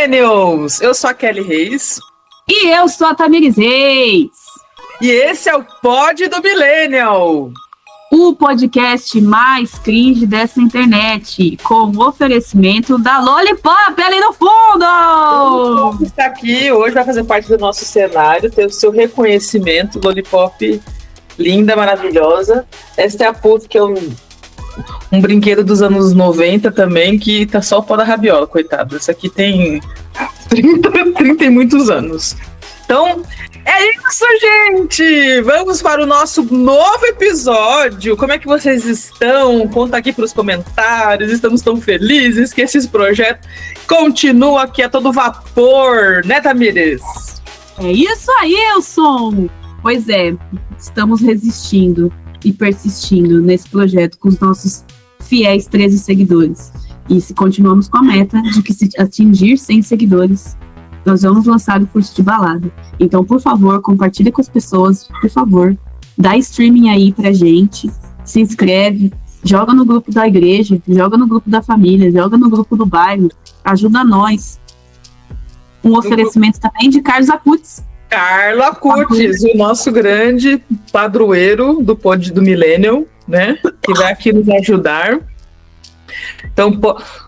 Millennials! Eu sou a Kelly Reis. E eu sou a Tamires Reis. E esse é o Pod do Millennial. O podcast mais cringe dessa internet, com o oferecimento da Lollipop ali no fundo! O está aqui hoje, vai fazer parte do nosso cenário, ter o seu reconhecimento, Lollipop linda, maravilhosa. Esta é a Puff, que é um brinquedo dos anos 90 também, que tá só o pó da rabiola, coitado. Essa aqui tem 30 e muitos anos. Então, é isso, gente! Vamos para o nosso novo episódio. Como é que vocês estão? Conta aqui para os comentários. Estamos tão felizes que esse projeto continua aqui a todo vapor, né, Tamires? É isso aí, Elson! Pois é, estamos resistindo e persistindo nesse projeto com os nossos fiéis 13 seguidores. E se continuamos com a meta de que se atingir 100 seguidores, nós vamos lançar o curso de balada. Então, por favor, compartilha com as pessoas, por favor, dá streaming aí pra gente, se inscreve, joga no grupo da igreja, joga no grupo da família, joga no grupo do bairro, ajuda nós. Um oferecimento também de Carlos Acutis. Carlos Acutis, o nosso grande padroeiro do Pod do Millennial, né? Que vai aqui nos ajudar. Então,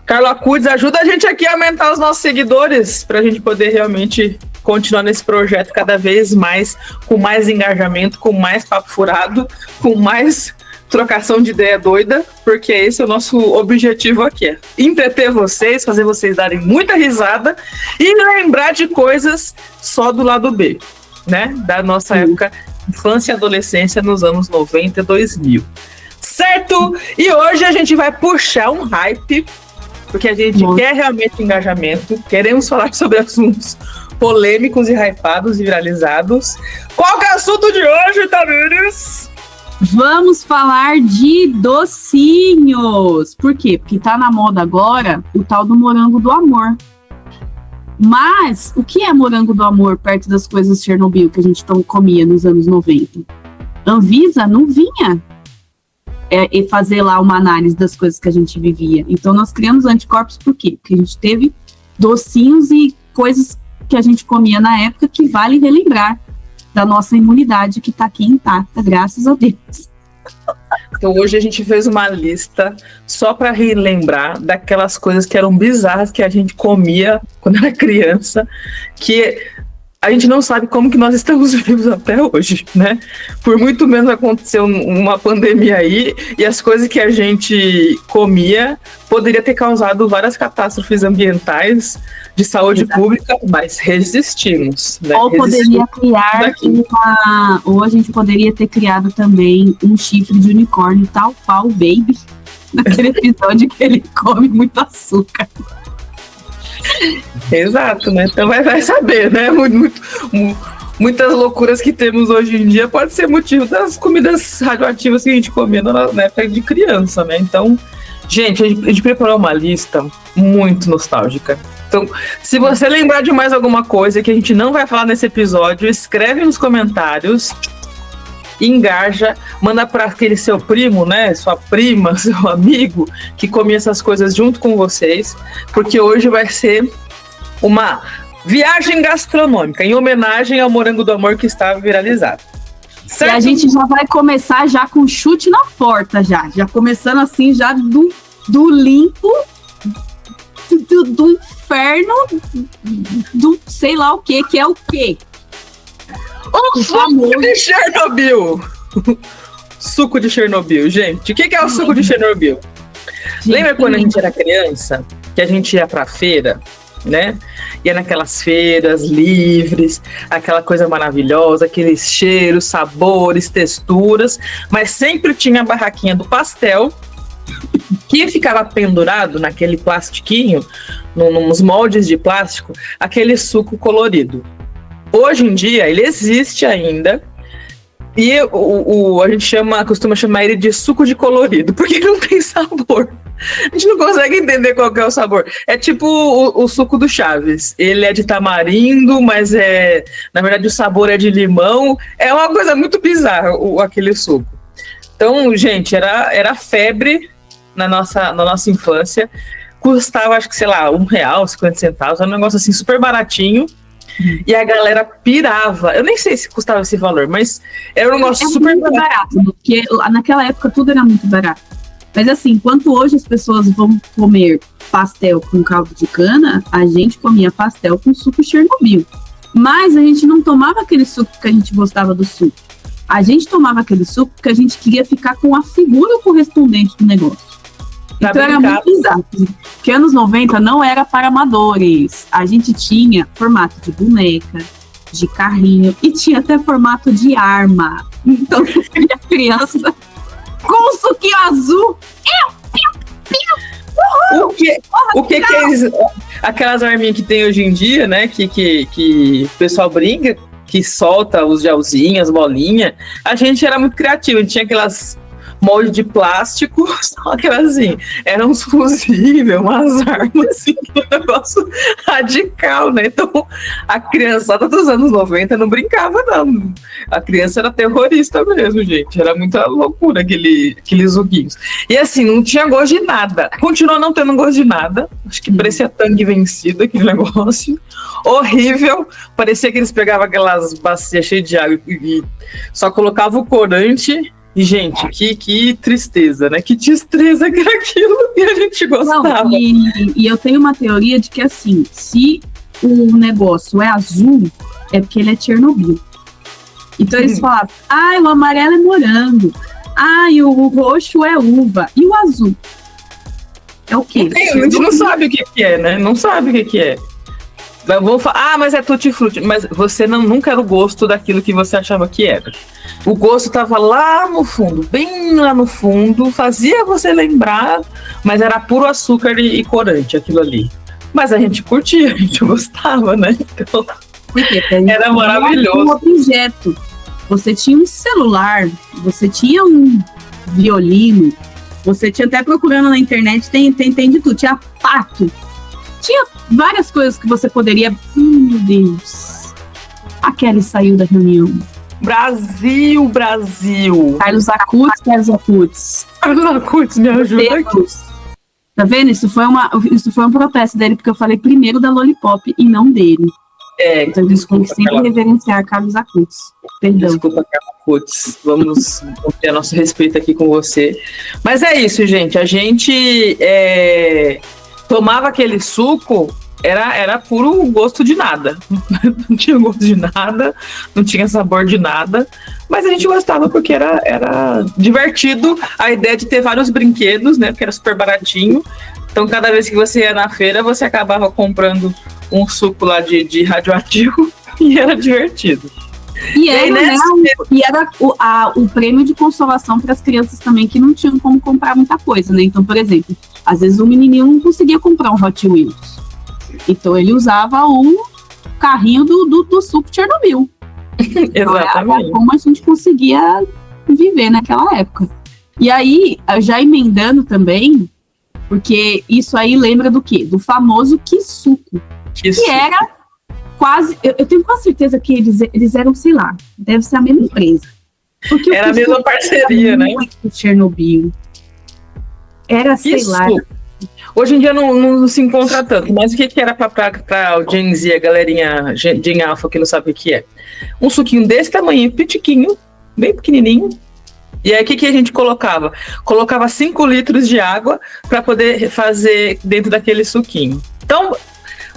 Carlos Acutis, ajuda a gente aqui a aumentar os nossos seguidores para a gente poder realmente continuar nesse projeto cada vez mais, com mais engajamento, com mais papo furado, com mais trocação de ideia doida, porque esse é o nosso objetivo aqui, é entreter vocês, fazer vocês darem muita risada e lembrar de coisas só do lado B, né? Da nossa época, infância e adolescência nos anos 90 e 2000. Certo? E hoje a gente vai puxar um hype, porque a gente quer realmente engajamento, queremos falar sobre assuntos polêmicos e hypados e viralizados. Qual que é o assunto de hoje, Tamires? Vamos falar de docinhos. Por quê? Porque tá na moda agora o tal do morango do amor. Mas o que é morango do amor perto das coisas de Chernobyl que a gente comia nos anos 90? Anvisa não vinha e fazer lá uma análise das coisas que a gente vivia. Então nós criamos anticorpos por quê? Porque a gente teve docinhos e coisas que a gente comia na época que vale relembrar da nossa imunidade que está aqui intacta, graças a Deus. Então hoje a gente fez uma lista só para relembrar daquelas coisas que eram bizarras que a gente comia quando era criança, que a gente não sabe como que nós estamos vivos até hoje, né? Por muito menos aconteceu uma pandemia aí e as coisas que a gente comia poderia ter causado várias catástrofes ambientais de saúde pública, mas resistimos, né? Ou poderia criar ou a gente poderia ter criado também um chifre de unicórnio tal qual Baby, naquele episódio que ele come muito açúcar. Exato, né? Então vai saber, né? Muitas loucuras que temos hoje em dia pode ser motivo das comidas radioativas que a gente comia na época de criança, né? Então, gente, a gente preparou uma lista muito nostálgica. Então, se você lembrar de mais alguma coisa que a gente não vai falar nesse episódio, escreve nos comentários, engaja, manda para aquele seu primo, né, sua prima, seu amigo, que comia essas coisas junto com vocês, porque hoje vai ser uma viagem gastronômica, em homenagem ao morango do amor que está viralizado. Certo? E a gente já vai começar já com chute na porta, já começando assim, já do limpo, do inferno, do sei lá o que é o quê? O suco de Chernobyl. Suco de Chernobyl, gente. O que é o suco de Chernobyl? Lembra quando a gente era criança, que a gente ia pra feira, né? Ia naquelas feiras livres, aquela coisa maravilhosa, aqueles cheiros, sabores, texturas, mas sempre tinha a barraquinha do pastel, que ficava pendurado naquele plastiquinho, nos moldes de plástico, aquele suco colorido. Hoje em dia, ele existe ainda, e a gente costuma chamar ele de suco de colorido, porque ele não tem sabor. A gente não consegue entender qual que é o sabor. É tipo o suco do Chaves. Ele é de tamarindo, mas na verdade o sabor é de limão. É uma coisa muito bizarra aquele suco. Então, gente, era febre na nossa infância. custava, acho que, sei lá, R$1, 50 centavos, era um negócio assim super baratinho. E a galera pirava. Eu nem sei se custava esse valor, mas era um negócio super barato. Porque naquela época tudo era muito barato. Mas assim, enquanto hoje as pessoas vão comer pastel com caldo de cana, a gente comia pastel com suco Chernobyl. Mas a gente não tomava aquele suco porque a gente gostava do suco. A gente tomava aquele suco porque a gente queria ficar com a figura correspondente do negócio. Então era muito bizarro. Porque anos 90 não era para amadores. A gente tinha formato de boneca, de carrinho e tinha até formato de arma. Então a criança com o suquinho azul. O que é aquelas arminhas que tem hoje em dia, né? Que o pessoal brinca, que solta os gelzinhos, as bolinhas. A gente era muito criativo, a gente tinha aquelas molde de plástico, só que assim, eram uns fusíveis, umas armas, assim, um negócio radical, né? Então, a criançada dos anos 90 não brincava, não. A criança era terrorista mesmo, gente. Era muita loucura aqueles joguinhos. E assim, não tinha gosto de nada. Continua não tendo gosto de nada. Acho que parecia tangue vencido, aquele negócio. Horrível. Parecia que eles pegavam aquelas bacias cheias de água e só colocavam o corante. E, gente, que tristeza, né? Que destreza que era aquilo e a gente gostava. Não, e eu tenho uma teoria de que, assim, se o negócio é azul, é porque ele é Chernobyl. Então eles falavam, o amarelo é morango, o roxo é uva, e o azul? É o quê? A gente não sabe o que é, né? Não sabe o que é. Vou falar, mas é tutti-frutti. Mas você nunca era o gosto daquilo que você achava que era. O gosto estava lá no fundo, bem lá no fundo, fazia você lembrar, mas era puro açúcar e corante, aquilo ali. Mas a gente curtia, a gente gostava, né? Então, era maravilhoso. Um objeto. Você tinha um celular, você tinha um violino, você tinha até procurando na internet, tem de tudo, tinha pato. Tinha várias coisas que você poderia... meu Deus. A Kelly saiu da reunião. Brasil! Carlos Acutis. Carlos Acutis, me ajuda aqui. Tá vendo? Isso foi um protesto dele, porque eu falei primeiro da Lollipop e não dele. Então eles têm que sempre reverenciar Carlos Acutis. Perdão. Desculpa, Carlos Acutis. Vamos ter nosso respeito aqui com você. Mas é isso, gente. A gente... tomava aquele suco, era puro gosto de nada. Não tinha gosto de nada, não tinha sabor de nada, mas a gente gostava porque era divertido a ideia de ter vários brinquedos, né? Porque era super baratinho. Então, cada vez que você ia na feira, você acabava comprando um suco lá de radioativo e era divertido. E era o prêmio de consolação para as crianças também que não tinham como comprar muita coisa, né? Então, por exemplo, às vezes o menininho não conseguia comprar um Hot Wheels. Então ele usava o carrinho do suco Chernobyl. Exatamente. Como a gente conseguia viver naquela época. E aí, já emendando também, porque isso aí lembra do quê? Do famoso Kisuko. Que era quase... Eu tenho quase certeza que eles eram, sei lá, deve ser a mesma empresa. Porque era a mesma parceria, né? Chernobyl. Era, sei lá... Hoje em dia não se encontra tanto, mas o que era pra o Gen Z, a galerinha Gen Alpha que não sabe o que é? Um suquinho desse tamanho, pitiquinho, bem pequenininho. E aí o que a gente colocava? Colocava 5 litros de água para poder fazer dentro daquele suquinho. Então,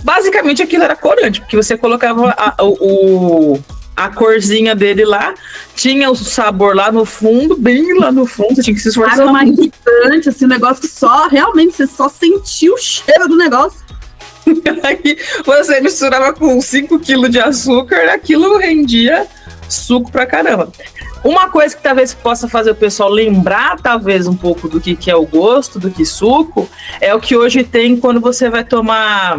basicamente aquilo era corante, porque você colocava a corzinha dele lá, tinha o sabor lá no fundo, bem lá no fundo, você tinha que se esforçar. Água mais irritante, assim, um negócio que realmente você só sentiu o cheiro do negócio. Aí você misturava com 5 quilos de açúcar, aquilo rendia suco pra caramba. Uma coisa que talvez possa fazer o pessoal lembrar, talvez, um pouco do que é o gosto do que suco, é o que hoje tem quando você vai tomar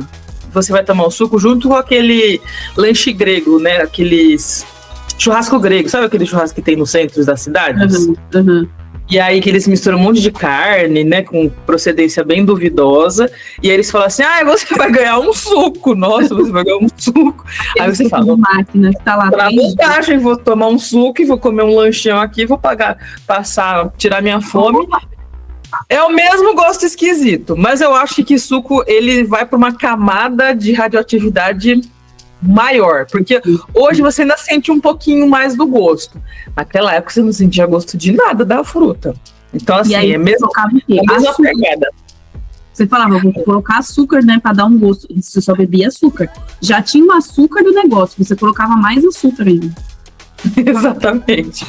o suco junto com aquele lanche grego, né? Aqueles churrasco grego, sabe aquele churrasco que tem nos centros das cidades? Uhum. E aí que eles misturam um monte de carne, né? Com procedência bem duvidosa. E aí eles falam assim, você vai ganhar um suco. Nossa, você vai ganhar um suco. Aí você fala, máquina que tá lá na montagem, vou tomar um suco e vou comer um lanchão aqui, vou tirar minha fome. É o mesmo gosto esquisito, mas eu acho que suco ele vai para uma camada de radioatividade maior, porque hoje você ainda sente um pouquinho mais do gosto. Naquela época você não sentia gosto de nada da fruta. Então, assim, aí, é mesmo, a mesma pegada. Você falava, vou colocar açúcar, né, para dar um gosto. Você só bebia açúcar. Já tinha o açúcar do negócio, você colocava mais açúcar ainda. Exatamente.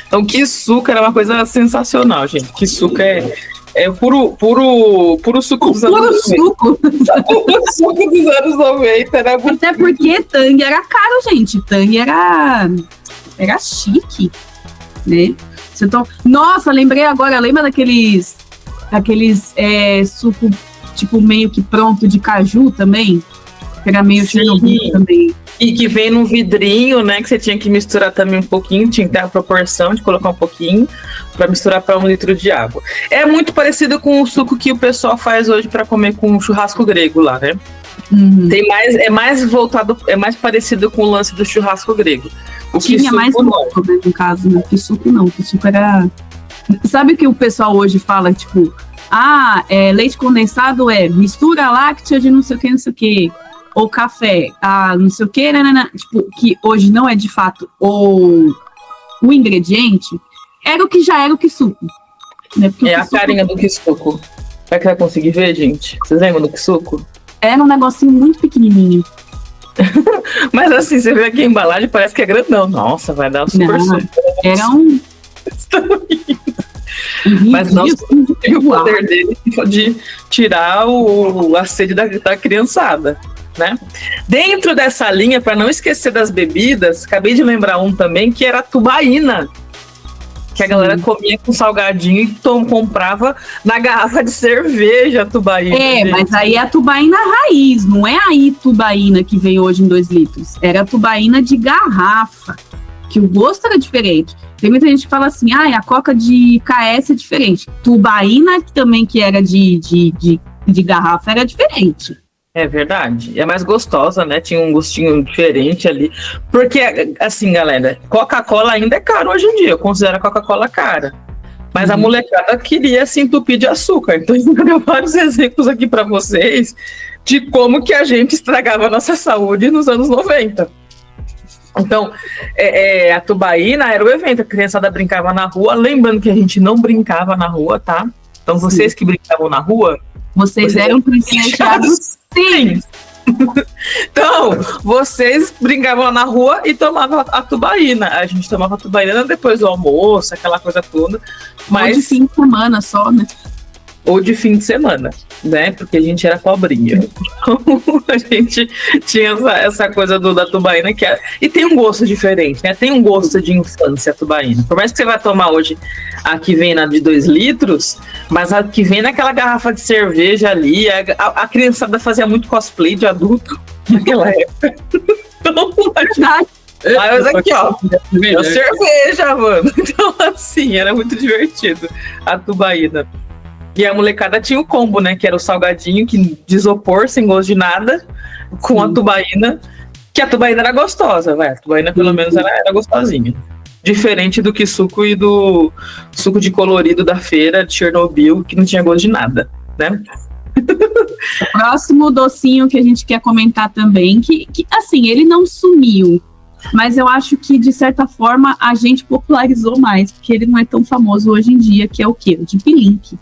Então, que suco era uma coisa sensacional, gente. Que suco é puro suco dos anos 90. Suco. Puro suco dos anos 90. Era muito... Até porque Tang era caro, gente. Tang era chique, né? Nossa, lembrei agora, lembra daqueles suco, tipo, meio que pronto de caju também? Que era meio Chernobyl também. E que vem num vidrinho, né? Que você tinha que misturar também um pouquinho, tinha que ter a proporção de colocar um pouquinho para misturar para 1 litro de água. É muito parecido com o suco que o pessoal faz hoje para comer com churrasco grego lá, né? Uhum. É mais voltado, é mais parecido com o lance do churrasco grego. Tinha mais suco, né, no caso, né? Que suco não, que suco era... Sabe o que o pessoal hoje fala, tipo, leite condensado mistura láctea de não sei o que, ou café, não sei o que, tipo, que hoje não é de fato o ingrediente, era o que já era o que suco. Né? A carinha do que suco. Será que vai conseguir ver, gente? Vocês lembram do que suco? Era um negocinho muito pequenininho. Mas assim, você vê aqui a embalagem, parece que é grandão. Nossa, vai dar um super suco. Era um... Mas não tem o poder dele de tirar a sede da criançada, né? Dentro dessa linha, para não esquecer das bebidas, acabei de lembrar um também, que era a tubaína, que a galera comia com salgadinho e comprava na garrafa de cerveja a tubaína. Gente. Mas aí é a tubaína raiz, não é a tubaína que vem hoje em 2 litros. Era a tubaína de garrafa, que o gosto era diferente. Tem muita gente que fala assim, a coca de KS é diferente. Tubaína também, que era de garrafa, era diferente. É verdade. É mais gostosa, né? Tinha um gostinho diferente ali. Porque, assim, galera, Coca-Cola ainda é caro hoje em dia. Eu considero a Coca-Cola cara. Mas a molecada queria se entupir de açúcar. Então, eu vou dar vários exemplos aqui para vocês de como que a gente estragava a nossa saúde nos anos 90. Então, a tubaína era o evento. A criançada brincava na rua. Lembrando que a gente não brincava na rua, tá? Então, vocês que brincavam na rua... Vocês eram privilegiados, sim. Então, vocês brincavam na rua e tomavam a tubaína. A gente tomava a tubaína depois do almoço, aquela coisa toda. Mas... Ou de fim de semana só, né? Ou de fim de semana, né? Porque a gente era pobrinha. Então, a gente tinha essa coisa da tubaína que e tem um gosto diferente, né? Tem um gosto de infância a tubaína. Por mais que você vai tomar hoje a que vem na de 2 litros, mas a que vem naquela garrafa de cerveja ali, a criançada fazia muito cosplay de adulto naquela época. Então, mas aqui, ó, cerveja, mano. Então, assim, era muito divertido a tubaína. E a molecada tinha o combo, né? Que era o salgadinho de isopor, sem gosto de nada, com a tubaína, que a tubaína era gostosa, vai. A tubaína, pelo menos, era gostosinha. Diferente do que suco e do suco de colorido da feira de Chernobyl, que não tinha gosto de nada, né? O próximo docinho que a gente quer comentar também, que assim, ele não sumiu, mas eu acho que, de certa forma, a gente popularizou mais, porque ele não é tão famoso hoje em dia, que é o quê? O Deep Link.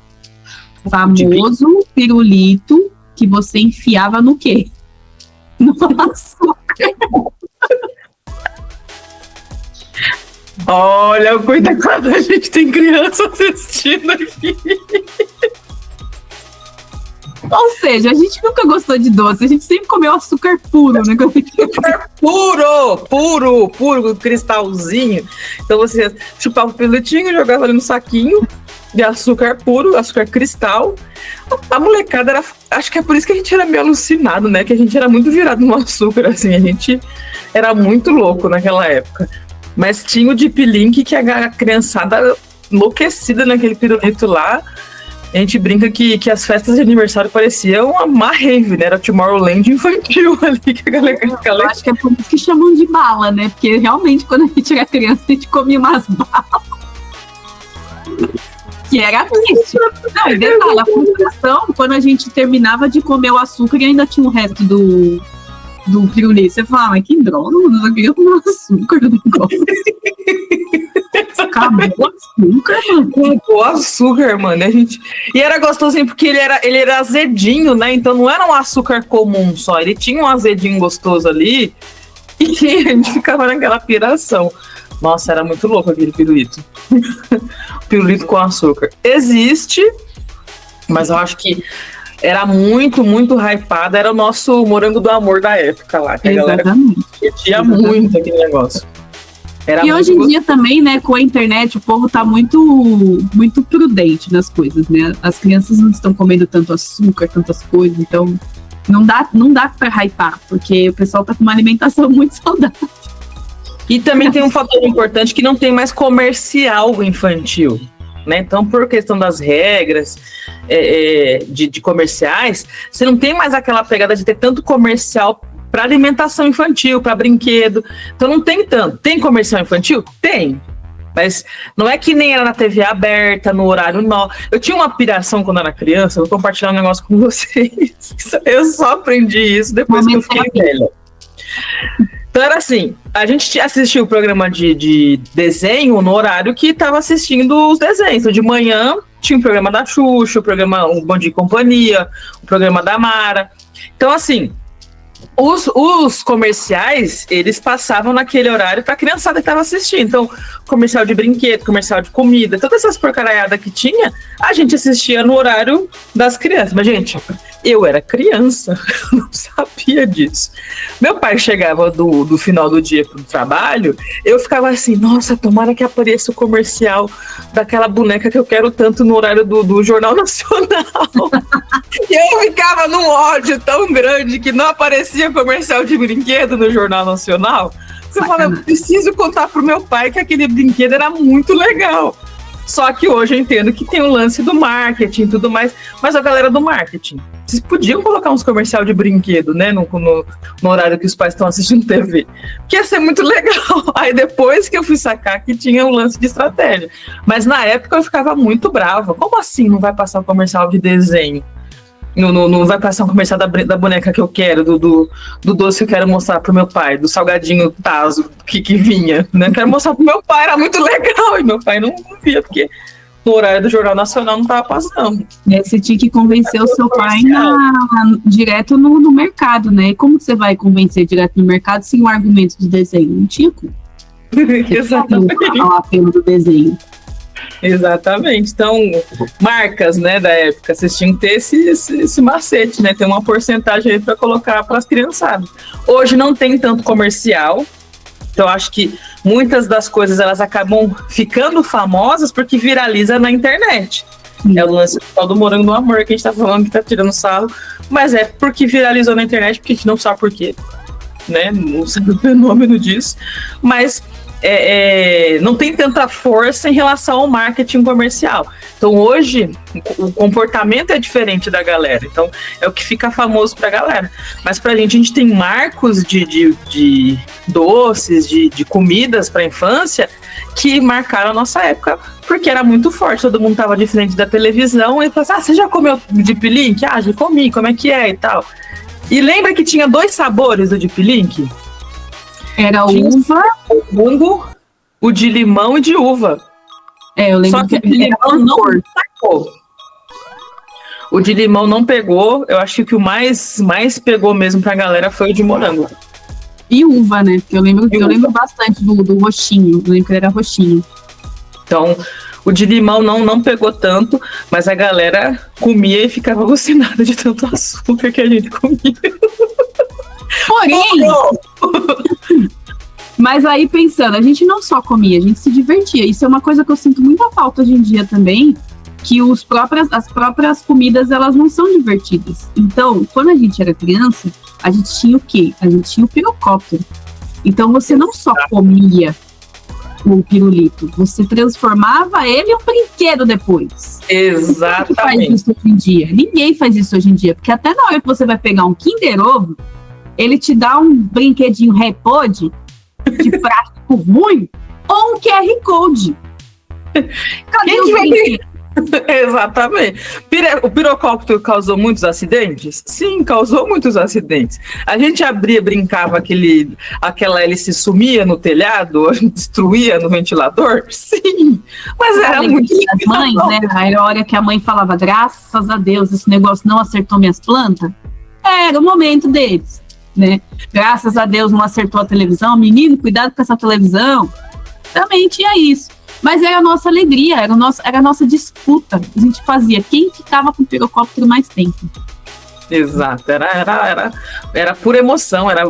Famoso pirulito que você enfiava no quê? No açúcar. Olha, cuidado, a gente tem criança assistindo aqui. Ou seja, a gente nunca gostou de doce, a gente sempre comeu açúcar puro, né? Açúcar puro, cristalzinho. Então você chupava o pirulitinho, jogava ali no saquinho de açúcar puro, açúcar cristal. A molecada acho que é por isso que a gente era meio alucinado, né? Que a gente era muito virado no açúcar, assim, a gente era muito louco naquela época. Mas tinha o Deep Link, que a criançada enlouquecida naquele pirulito lá. A gente brinca que as festas de aniversário pareciam uma rave, né? Era Tomorrowland infantil ali. Que a galera... Eu acho que é por isso que chamam de bala, né? Porque realmente, quando a gente era criança, a gente comia umas balas. Que era triste. Não, e detalhe, a frustração, quando a gente terminava de comer o açúcar e ainda tinha o resto do pirulito. Você fala, mas que droga, mano, eu queria comer açúcar do negócio. Acabou o açúcar, mano. Acabou o açúcar, mano. E era gostosinho porque ele era azedinho, né? Então não era um açúcar comum só. Ele tinha um azedinho gostoso ali e a gente ficava naquela piração. Nossa, era muito louco aquele pirulito. Pirulito com açúcar. Existe, mas eu acho que era muito, muito hypado. Era o nosso morango do amor da época lá. Que a galera curtia muito aquele negócio. Era e hoje em dia também, né, com a internet, o povo tá muito, muito prudente nas coisas, né? As crianças não estão comendo tanto açúcar, tantas coisas, então não dá pra hypar, porque o pessoal tá com uma alimentação muito saudável. E também tem um fator importante que não tem mais comercial infantil, né? Então, por questão das regras de comerciais, você não tem mais aquela pegada de ter tanto comercial para alimentação infantil, para brinquedo. Então não tem tanto. Tem comercial infantil? Tem. Mas não é que nem era na TV aberta, no horário nobre. Eu tinha uma piração quando era criança, eu vou compartilhar um negócio com vocês. Eu só aprendi isso depois que eu fiquei velha. Então era assim, a gente assistia o programa de desenho no horário que estava assistindo os desenhos. Então de manhã tinha o programa da Xuxa, o programa O Bom Dia e Companhia, o programa da Mara. Então assim, os comerciais, eles passavam naquele horário para a criançada que estava assistindo. Então, comercial de brinquedo, comercial de comida, todas essas porcaraiadas que tinha, a gente assistia no horário das crianças. Mas, gente, eu era criança, eu não sabia disso. Meu pai chegava do final do dia pro trabalho, eu ficava assim, nossa, tomara que apareça o comercial daquela boneca que eu quero tanto no horário do Jornal Nacional. E eu ficava num ódio tão grande que não aparecia comercial de brinquedo no Jornal Nacional. Eu falava, eu preciso contar pro meu pai que aquele brinquedo era muito legal. Só que hoje eu entendo que tem o lance do marketing e tudo mais, mas a galera do marketing, vocês podiam colocar uns comercial de brinquedo, né, no horário que os pais estão assistindo TV, que ia ser muito legal. Aí depois que eu fui sacar que tinha um lance de estratégia, mas na época eu ficava muito brava. Como assim não vai passar um comercial de desenho? Não vai passar um comercial da boneca que eu quero, do doce que eu quero mostrar pro meu pai, do salgadinho tazo que vinha, né? Quero mostrar pro meu pai, era muito legal, e meu pai não via, porque no horário do Jornal Nacional não tava passando. Você tinha que convencer o seu pai direto no mercado, né? E como que você vai convencer direto no mercado sem o argumento do desenho? Não tinha como. Exatamente. O apelo do desenho. Exatamente. Então, marcas, né, da época, vocês tinham que ter esse macete, né? Ter uma porcentagem aí para colocar para as criançadas. Hoje não tem tanto comercial, então acho que muitas das coisas elas acabam ficando famosas porque viraliza na internet. É o lance do morango do amor que a gente tá falando, que tá tirando sarro, mas é porque viralizou na internet, porque a gente não sabe por quê, né? Não sabe o fenômeno disso, mas não tem tanta força em relação ao marketing comercial. Então hoje o comportamento é diferente da galera, então é o que fica famoso pra galera. Mas pra gente, a gente tem marcos de doces, de comidas pra infância que marcaram a nossa época, porque era muito forte, todo mundo tava de frente da televisão e falava assim, você já comeu Deep Link? Ah, já comi, como é que é e tal. E lembra que tinha 2 sabores do Deep Link? Era uva, o morango, o de limão e de uva. Eu lembro. Só que o de limão não pegou. O de limão não pegou. Eu acho que o mais pegou mesmo pra galera foi o de morango. E uva, né? Porque eu lembro bastante do roxinho. Eu lembro que ele era roxinho. Então, o de limão não pegou tanto, mas a galera comia e ficava alucinada de tanto açúcar que a gente comia. Porém, mas aí pensando, a gente não só comia, a gente se divertia. Isso é uma coisa que eu sinto muita falta hoje em dia também, que as próprias comidas, elas não são divertidas. Então, quando a gente era criança, a gente tinha o quê? A gente tinha o pirocóptero. Então, você não só comia o pirulito, você transformava ele em um brinquedo depois. Exatamente. Quem faz isso hoje em dia? Ninguém faz isso hoje em dia, porque até na hora que você vai pegar um Kinder Ovo, ele te dá um brinquedinho Repod de plástico ruim ou um QR Code. Cadê o brinquedo? Exatamente. O pirocóptero causou muitos acidentes? Sim, causou muitos acidentes. A gente brincava aquela hélice sumia no telhado, destruía no ventilador? Sim, mas era muito... As mães, né? Aí a hora que a mãe falava, graças a Deus, esse negócio não acertou minhas plantas, era o momento deles, né? Graças a Deus não acertou a televisão, menino, cuidado com essa televisão. Também tinha isso. Mas era a nossa alegria, era a nossa disputa. A gente fazia quem ficava com o pirocóptero mais tempo. Exato, era pura emoção, era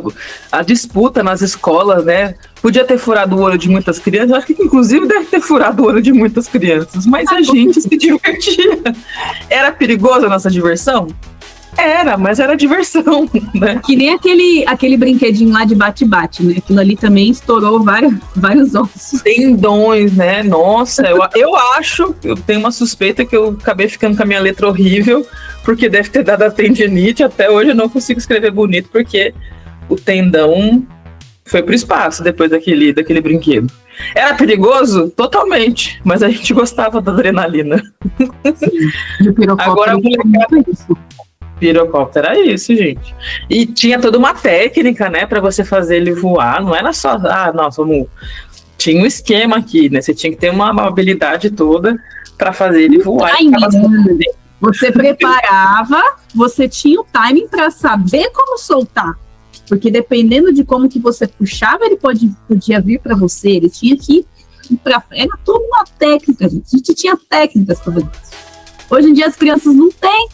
a disputa nas escolas, né? Podia ter furado o olho de muitas crianças, acho que inclusive deve ter furado o olho de muitas crianças, mas a gente se divertia. Era perigosa a nossa diversão? Era, mas era diversão, né? Que nem aquele brinquedinho lá de bate-bate, né? Aquilo ali também estourou vários ossos. Tendões, né? Nossa, eu tenho uma suspeita que eu acabei ficando com a minha letra horrível, porque deve ter dado a tendinite. Até hoje eu não consigo escrever bonito, porque o tendão foi pro espaço depois daquele brinquedo. Era perigoso? Totalmente, mas a gente gostava da adrenalina. Sim, e o pirocóptero agora é isso. Pirocóptero era isso, gente. E tinha toda uma técnica, né, para você fazer ele voar. Não era só, tinha um esquema aqui, né? Você tinha que ter uma habilidade toda para fazer ele voar. Você preparava, você tinha o timing para saber como soltar. Porque dependendo de como que você puxava, ele podia vir para você. Ele tinha que ir para frente. Era toda uma técnica, gente. A gente tinha técnicas para fazer isso. Hoje em dia as crianças não têm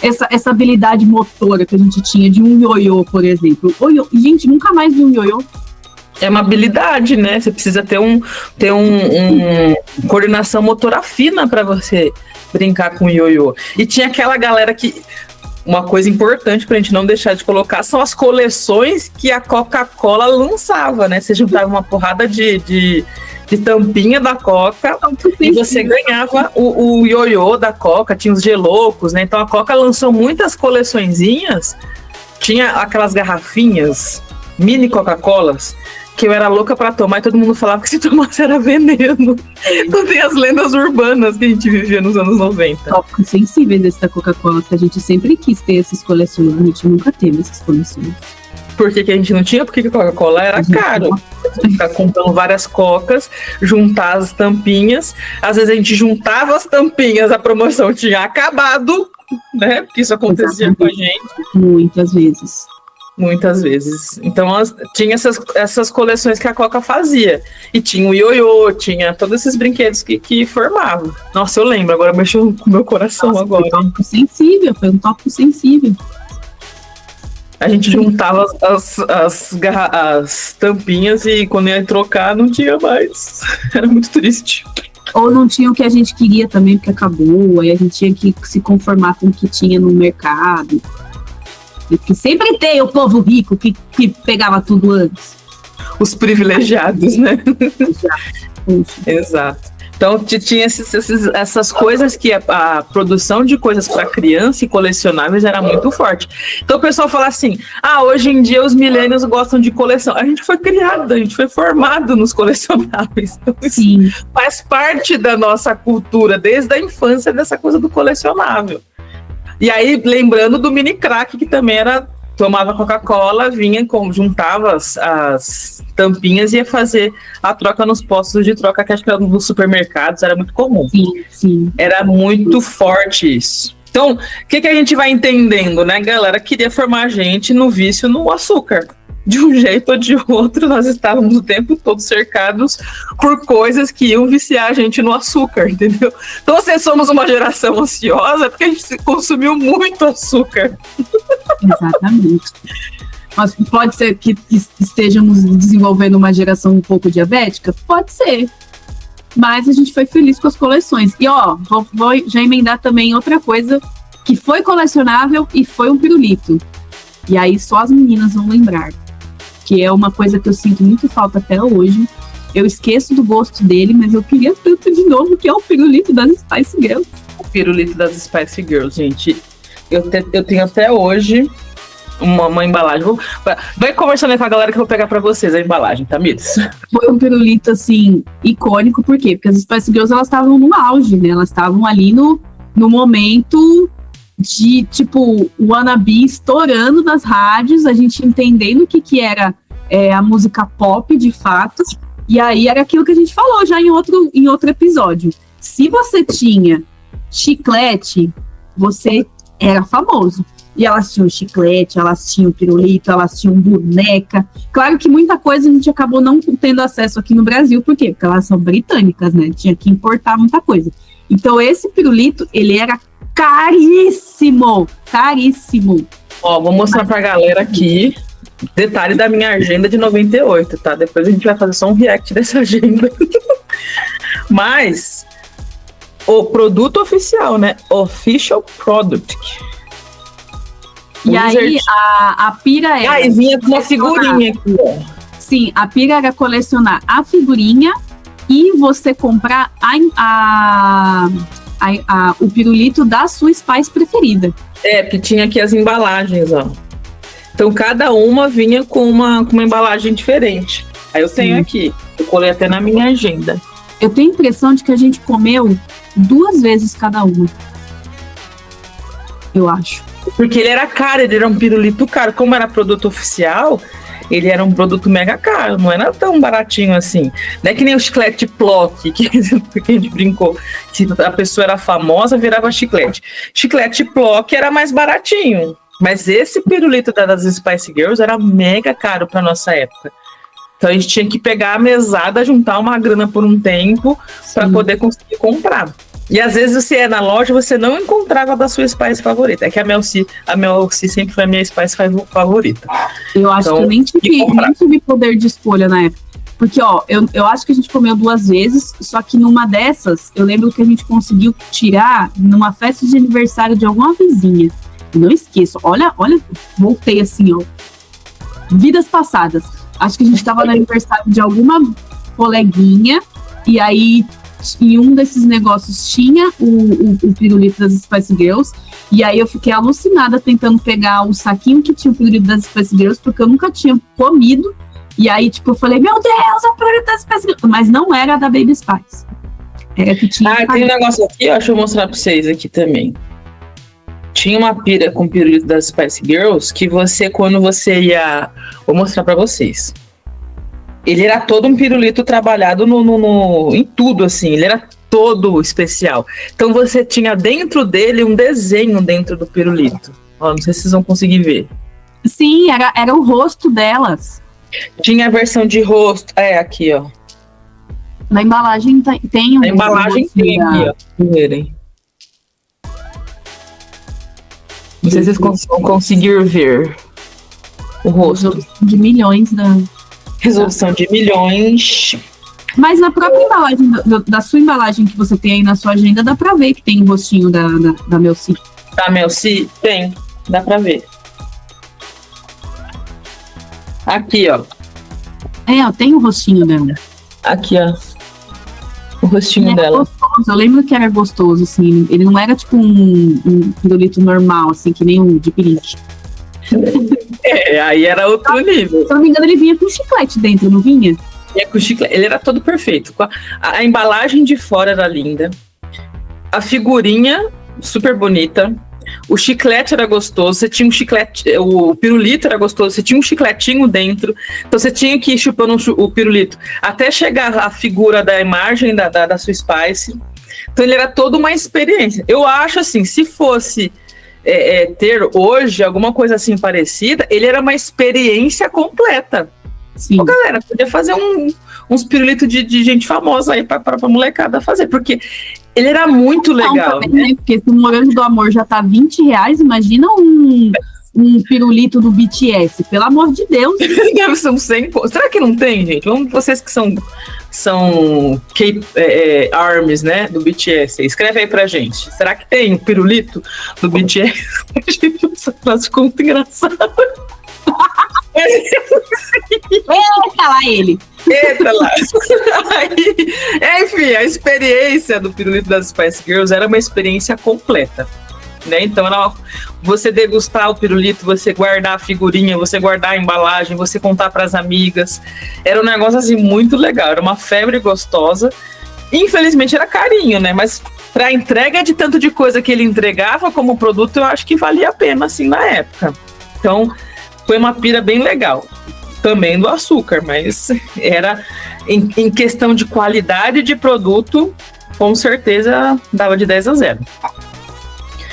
essa habilidade motora que a gente tinha de um ioiô, por exemplo. Gente, nunca mais vi um ioiô. É uma habilidade, né? Você precisa ter um coordenação motora fina para você brincar com o ioiô. E tinha aquela galera que... Uma coisa importante pra gente não deixar de colocar são as coleções que a Coca-Cola lançava, né? Você juntava uma porrada de tampinha da Coca e você ganhava o ioiô da Coca, tinha os geloucos, né? Então a Coca lançou muitas coleçõezinhas, tinha aquelas garrafinhas, mini Coca-Colas, que eu era louca pra tomar e todo mundo falava que se tomasse era veneno. Então tem as lendas urbanas que a gente vivia nos anos 90. Tópicos sensíveis desse da Coca-Cola, que a gente sempre quis ter essas coleções, a gente nunca teve essas coleções. Por que a gente não tinha? Porque a Coca-Cola era caro. Ficar comprando várias cocas, juntar as tampinhas. Às vezes a gente juntava as tampinhas, a promoção tinha acabado, né? Porque isso acontecia com a gente. Muitas vezes. Muitas vezes. Então, tinha essas coleções que a Coca fazia. E tinha o ioiô, tinha todos esses brinquedos que formavam. Nossa, eu lembro, agora mexeu com o meu coração. Nossa, agora. Foi um tópico sensível. A gente juntava as tampinhas e quando ia trocar não tinha mais. Era muito triste. Ou não tinha o que a gente queria também, porque acabou. Aí a gente tinha que se conformar com o que tinha no mercado. Porque sempre tem o povo rico que pegava tudo antes. Os privilegiados, né? Exato. Então, tinha essas coisas que a produção de coisas para criança e colecionáveis era muito forte. Então, o pessoal fala assim, hoje em dia os millennials gostam de coleção. A gente foi criado, a gente foi formado nos colecionáveis. Então, sim, faz parte da nossa cultura, desde a infância, dessa coisa do colecionável. E aí, lembrando do mini crack, que também tomava Coca-Cola, juntava as tampinhas e ia fazer a troca nos postos de troca, que acho que era nos supermercados, era muito comum. Sim, sim. Era muito forte isso. Então, o que a gente vai entendendo, né, galera? Queria formar a gente no vício no açúcar. De um jeito ou de outro, nós estávamos o tempo todo cercados por coisas que iam viciar a gente no açúcar, entendeu? Então, se somos uma geração ansiosa, porque a gente consumiu muito açúcar. Exatamente. Mas pode ser que estejamos desenvolvendo uma geração um pouco diabética? Pode ser. Mas a gente foi feliz com as coleções. E, vou já emendar também outra coisa que foi colecionável e foi um pirulito. E aí só as meninas vão lembrar. Que é uma coisa que eu sinto muito falta até hoje. Eu esqueço do gosto dele, mas eu queria tanto de novo, que é o pirulito das Spice Girls. O pirulito das Spice Girls, gente. Eu tenho até hoje uma embalagem. Vai conversando aí com a galera que eu vou pegar pra vocês a embalagem, tá, Miris? Foi um pirulito, assim, icônico, por quê? Porque as Spice Girls, elas estavam no auge, né? Elas estavam ali no momento de, tipo, o Wannabe estourando nas rádios, a gente entendendo o que era a música pop, de fato, e aí era aquilo que a gente falou já em outro episódio. Se você tinha chiclete, você era famoso. E elas tinham chiclete, elas tinham pirulito, elas tinham boneca. Claro que muita coisa a gente acabou não tendo acesso aqui no Brasil, por quê? Porque elas são britânicas, né? Tinha que importar muita coisa. Então esse pirulito, ele era caríssimo, caríssimo. Ó, vou mostrar pra galera aqui. Detalhe da minha agenda de 98, tá? Depois a gente vai fazer só um react dessa agenda. Mas o produto oficial, né? Official Product. E aí a pira era... e vinha com uma figurinha aqui, ó. Sim, a pira era colecionar a figurinha e você comprar o pirulito da sua Spice preferida. Porque tinha aqui as embalagens, ó. Então, cada uma vinha com uma embalagem diferente. Aí eu tenho aqui. Eu colei até na minha agenda. Eu tenho a impressão de que a gente comeu 2 vezes cada uma. Eu acho. Porque ele era caro, ele era um pirulito caro. Como era produto oficial, ele era um produto mega caro. Não era tão baratinho assim. Não é que nem o chiclete Plock, que a gente brincou. Que a pessoa era famosa, virava chiclete. Chiclete Plock era mais baratinho. Mas esse pirulito das Spice Girls era mega caro pra nossa época. Então a gente tinha que pegar a mesada, juntar uma grana por um tempo para poder conseguir comprar. E às vezes você ia na loja, você não encontrava da sua Spice favorita. É que a Mel C sempre foi a minha Spice favorita. Eu acho que eu nem tive poder de escolha na época. Porque, ó, eu acho que a gente comeu 2 vezes, só que numa dessas, eu lembro que a gente conseguiu tirar numa festa de aniversário de alguma vizinha. Não esqueço, olha, voltei assim, ó. Vidas passadas. Acho que a gente tava no aniversário de alguma coleguinha, e aí em um desses negócios tinha o pirulito das Spice Girls, e aí eu fiquei alucinada tentando pegar o saquinho que tinha o pirulito das Spice Girls, porque eu nunca tinha comido, e aí tipo eu falei, meu Deus, é o pirulito das Spice Girls, mas não era da Baby Spice. Era que tinha tem um negócio aqui, ó, deixa eu mostrar pra vocês aqui também. Tinha uma pira com o pirulito das Spice Girls que quando você ia... Vou mostrar pra vocês. Ele era todo um pirulito trabalhado em tudo, assim. Ele era todo especial. Então você tinha dentro dele um desenho dentro do pirulito. Ó, não sei se vocês vão conseguir ver. Sim, era o rosto delas. Tinha a versão de rosto. Aqui, ó. Na embalagem tem um... A embalagem tem aqui, ó. Verem. Não sei se vocês vão conseguir ver o rosto. Resolução de milhões Resolução de milhões. Mas na própria embalagem, da sua embalagem que você tem aí na sua agenda, dá pra ver que tem o rostinho da Mel C. Da Mel C? Tem, dá pra ver. Aqui, ó. Tem o rostinho dela. Aqui, ó. O rostinho dela. Gostoso. Eu lembro que era gostoso, assim. Ele não era tipo um pirulito normal, assim, que nem o de Pirique. Aí era outro nível. Se eu não me engano, ele vinha com chiclete dentro, não vinha? Vinha com chiclete. Ele era todo perfeito. A embalagem de fora era linda. A figurinha, super bonita. O chiclete era gostoso, você tinha um chiclete, o pirulito era gostoso, você tinha um chicletinho dentro, então você tinha que ir chupando o pirulito até chegar a figura da imagem da sua Spice. Então ele era toda uma experiência. Eu acho assim, se fosse ter hoje alguma coisa assim parecida, ele era uma experiência completa. Sim. Pô, galera, podia fazer uns pirulitos de gente famosa aí pra molecada fazer, porque ele era muito legal. Também, né? Porque se o morango do amor já tá R$20, imagina um pirulito do BTS, pelo amor de Deus. Deve ser uns 100. Será que não tem, gente? Vamos, vocês que são ARMYs, né, do BTS, escreve aí pra gente. Será que tem o pirulito do BTS? A gente não ficou muito engraçado. Eita lá ele! Eita lá! Aí, enfim, a experiência do pirulito das Spice Girls era uma experiência completa. né? Então era você degustar o pirulito, você guardar a figurinha, você guardar a embalagem, você contar para as amigas. Era um negócio assim muito legal, era uma febre gostosa. Infelizmente era carinho, né? Mas para entrega de tanto de coisa que ele entregava como produto, eu acho que valia a pena assim na época. Então foi uma pira bem legal. Também do açúcar, mas era em questão de qualidade de produto, com certeza dava de 10 a 0.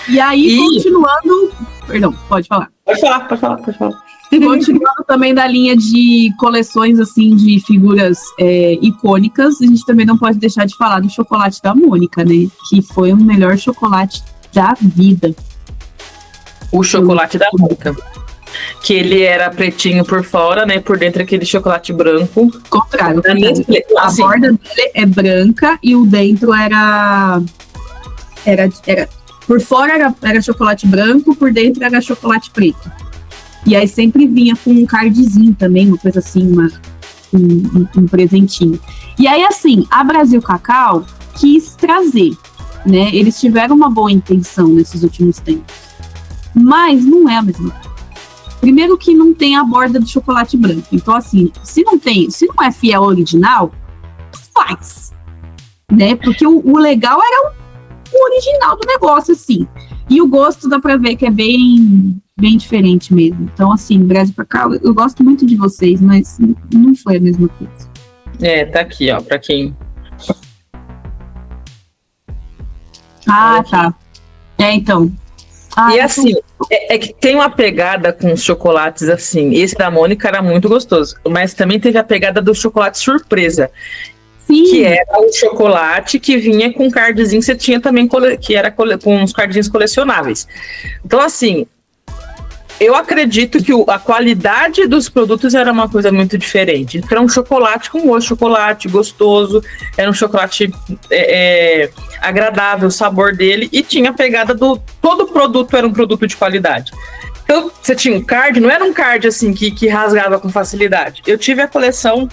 E aí, continuando... Perdão, pode falar. Pode falar. Continuando também da linha de coleções, assim, de figuras icônicas, a gente também não pode deixar de falar do chocolate da Mônica, né? Que foi o melhor chocolate da vida. O chocolate da Mônica. Que ele era pretinho por fora, né? Por dentro aquele chocolate branco. Contrário. A assim, borda dele é branca e o dentro era por fora era chocolate branco, por dentro era chocolate preto. E aí sempre vinha com um cardzinho também, uma coisa assim, um presentinho. E aí, assim, a Brasil Cacau quis trazer, né? Eles tiveram uma boa intenção nesses últimos tempos. Mas não é a mesma coisa. Primeiro que não tem a borda do chocolate branco. Então, assim, se não é fiel ao original, faz. Né? Porque o legal era o original do negócio, assim. E o gosto dá pra ver que é bem diferente mesmo. Então, assim, Brasil Cacau, eu gosto muito de vocês, mas não foi a mesma coisa. Tá aqui, ó, pra quem... Ah, tá. Então... e assim, é que tem uma pegada com os chocolates assim. Esse da Mônica era muito gostoso, mas também teve a pegada do chocolate surpresa. Sim. Que era o chocolate que vinha com cardzinho, você tinha também que era com uns cardinhos colecionáveis. Então, assim, eu acredito que a qualidade dos produtos era uma coisa muito diferente. Era um chocolate com gosto de chocolate, gostoso, era um chocolate agradável, o sabor dele, e tinha a pegada todo produto era um produto de qualidade. Então, você tinha um card, não era um card assim que rasgava com facilidade. Eu tive a coleção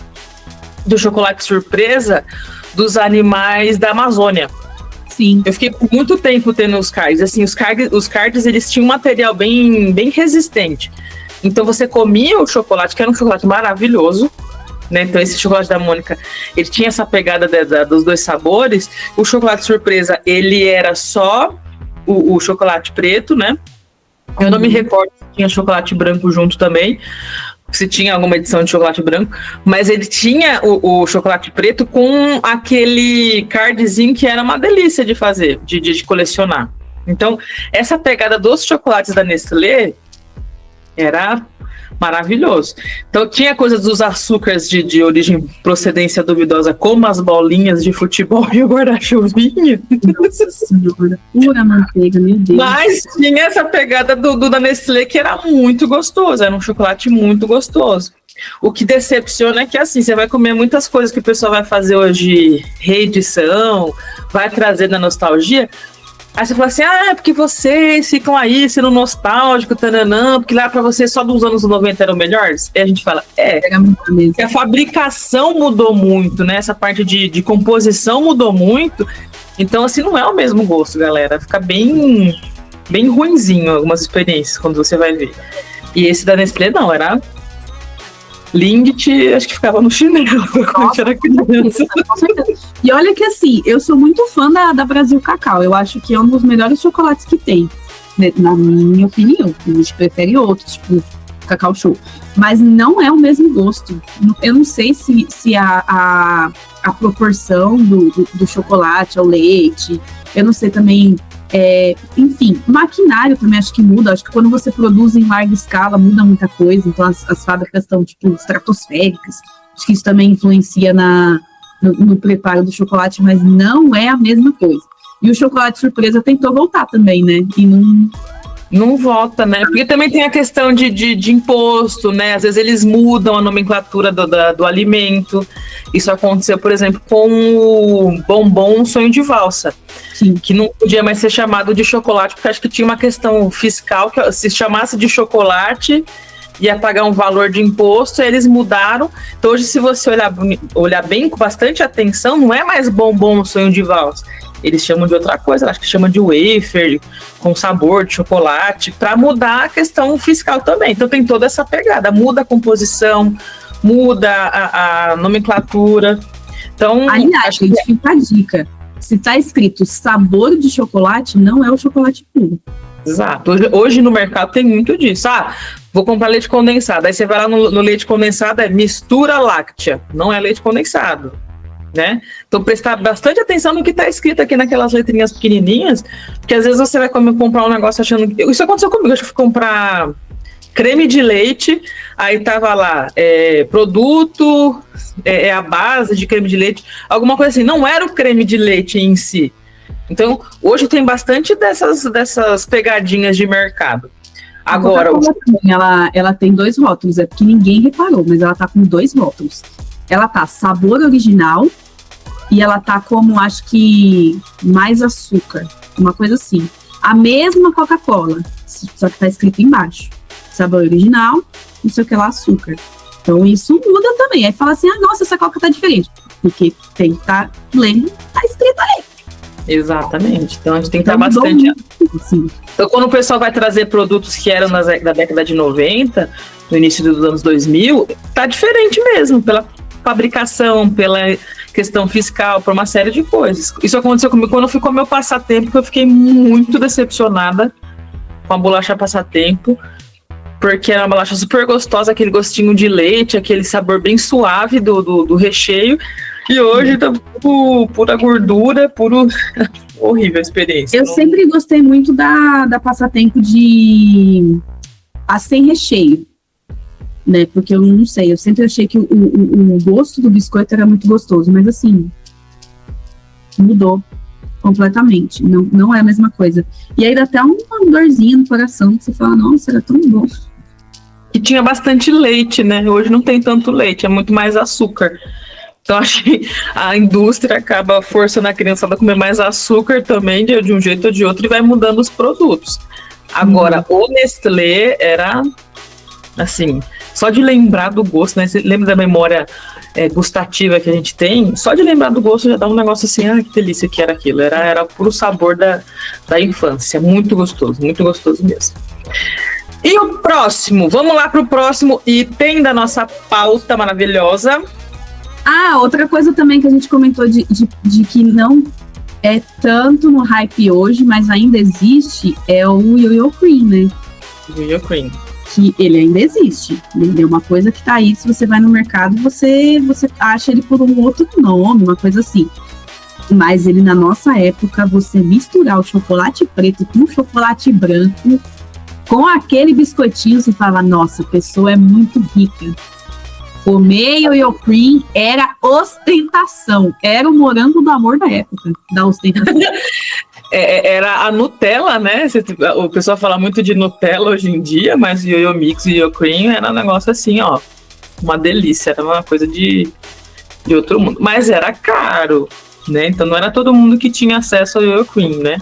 do chocolate surpresa dos animais da Amazônia. Sim. Eu fiquei por muito tempo tendo os cards. Assim, os cards eles tinham um material bem resistente. Então você comia o chocolate, que era um chocolate maravilhoso, né? Então esse chocolate da Mônica, ele tinha essa pegada dos dois sabores. O chocolate surpresa, ele era só o chocolate preto, né? Eu não me recordo se tinha chocolate branco junto também, se tinha alguma edição de chocolate branco, mas ele tinha o chocolate preto com aquele cardzinho que era uma delícia de fazer, de colecionar. Então, essa pegada dos chocolates da Nestlé era maravilhoso. Então, tinha coisas dos açúcares de origem procedência duvidosa, como as bolinhas de futebol e o guarda-chuvinha. Nossa senhora, pura manteiga, meu Deus. Mas tinha essa pegada da Nestlé que era muito gostoso, era um chocolate muito gostoso. O que decepciona é que, assim, você vai comer muitas coisas que o pessoal vai fazer hoje, reedição, vai trazer na nostalgia. Aí você fala assim, porque vocês ficam aí sendo nostálgico, tananã, porque lá pra vocês só dos anos 90 eram melhores. E a gente fala, que a fabricação mudou muito, né? Essa parte de composição mudou muito. Então, assim, não é o mesmo gosto, galera. Fica bem ruinzinho algumas experiências quando você vai ver. E esse da Nestlé não, era Lindt, acho que ficava no chinelo quando era criança. Com certeza. E olha que assim, eu sou muito fã da Brasil Cacau. Eu acho que é um dos melhores chocolates que tem, né? Na minha opinião. A gente prefere outros, tipo Cacau Show. Mas não é o mesmo gosto. Eu não sei se a proporção do chocolate ao leite. Eu não sei também. Enfim, maquinário também acho que muda. Acho que quando você produz em larga escala muda muita coisa. Então as fábricas estão tipo estratosféricas. Acho que isso também influencia no preparo do chocolate, mas não é a mesma coisa. E o chocolate surpresa tentou voltar também, né? E não volta, né? Porque também tem a questão de imposto, né? Às vezes eles mudam a nomenclatura do alimento. Isso aconteceu, por exemplo, com o bombom Sonho de Valsa. Sim. Que não podia mais ser chamado de chocolate, porque acho que tinha uma questão fiscal, que se chamasse de chocolate, ia pagar um valor de imposto, e eles mudaram. Então hoje, se você olhar bem, com bastante atenção, não é mais bombom no sonho de valsa. Eles chamam de outra coisa, acho que chamam de wafer, com sabor de chocolate, para mudar a questão fiscal também. Então tem toda essa pegada, muda a composição, muda a nomenclatura. Então, aliás, a gente fica a dica. Se tá escrito sabor de chocolate, não é o chocolate puro. Exato. Hoje no mercado tem muito disso. Vou comprar leite condensado. Aí você vai lá no leite condensado, é mistura láctea. Não é leite condensado, né? Então prestar bastante atenção no que está escrito aqui naquelas letrinhas pequenininhas, porque às vezes você vai comprar um negócio achando... Isso aconteceu comigo. Eu fui comprar creme de leite, aí tava lá, produto, a base de creme de leite, alguma coisa assim. Não era o creme de leite em si. Então, hoje tem bastante dessas pegadinhas de mercado. Agora, ela tem 2 rótulos, é porque ninguém reparou, mas ela tá com 2 rótulos. Ela tá sabor original e ela tá como, acho que, mais açúcar, uma coisa assim. A mesma Coca-Cola, só que tá escrito embaixo. Sabor original, não sei o que lá, açúcar. Então, isso muda também. Aí fala assim, nossa, essa Coca tá diferente. Porque tem que estar lendo, tá escrito ali. Exatamente. Então a gente tem que estar bastante. Sim. Então, quando o pessoal vai trazer produtos que eram da década de 90, no início dos anos 2000, tá diferente mesmo, pela fabricação, pela questão fiscal, por uma série de coisas. Isso aconteceu comigo quando eu fui comer o passatempo, que eu fiquei muito decepcionada com a bolacha passatempo, porque era uma bolacha super gostosa, aquele gostinho de leite, aquele sabor bem suave do recheio. E hoje tá pura gordura, puro... horrível a experiência. Eu sempre gostei muito da passatempo de sem recheio, né? Porque eu não sei, eu sempre achei que o gosto do biscoito era muito gostoso, mas assim, mudou completamente. Não é a mesma coisa. E aí dá até uma dorzinha no coração, que você fala, nossa, era tão bom. E tinha bastante leite, né? Hoje não tem tanto leite, é muito mais açúcar. Então, acho que a indústria acaba forçando a criançada a comer mais açúcar também, de um jeito ou de outro, e vai mudando os produtos. Agora, o Nestlé era, assim, só de lembrar do gosto, né? Você lembra da memória gustativa que a gente tem? Só de lembrar do gosto já dá um negócio assim, que delícia que era aquilo. Era puro sabor da infância. Muito gostoso mesmo. E o próximo? Vamos lá para o próximo item da nossa pauta maravilhosa. Outra coisa também que a gente comentou de que não é tanto no hype hoje, mas ainda existe, é o Yo-Yo Cream, né? Yo-Yo Cream. Que ele ainda existe. Ele é uma coisa que tá aí, se você vai no mercado, você acha ele por um outro nome, uma coisa assim. Mas ele, na nossa época, você misturar o chocolate preto com o chocolate branco, com aquele biscoitinho, você fala, nossa, a pessoa é muito rica. Comer Yo-Yo Cream era ostentação. Era o morango do amor da época, da ostentação. Era a Nutella, né? O pessoal fala muito de Nutella hoje em dia, mas Yo-Yo Mix e Yo-Yo Cream era um negócio assim, uma delícia. Era uma coisa de outro mundo. Mas era caro, né? Então não era todo mundo que tinha acesso ao Yo-Yo Cream, né?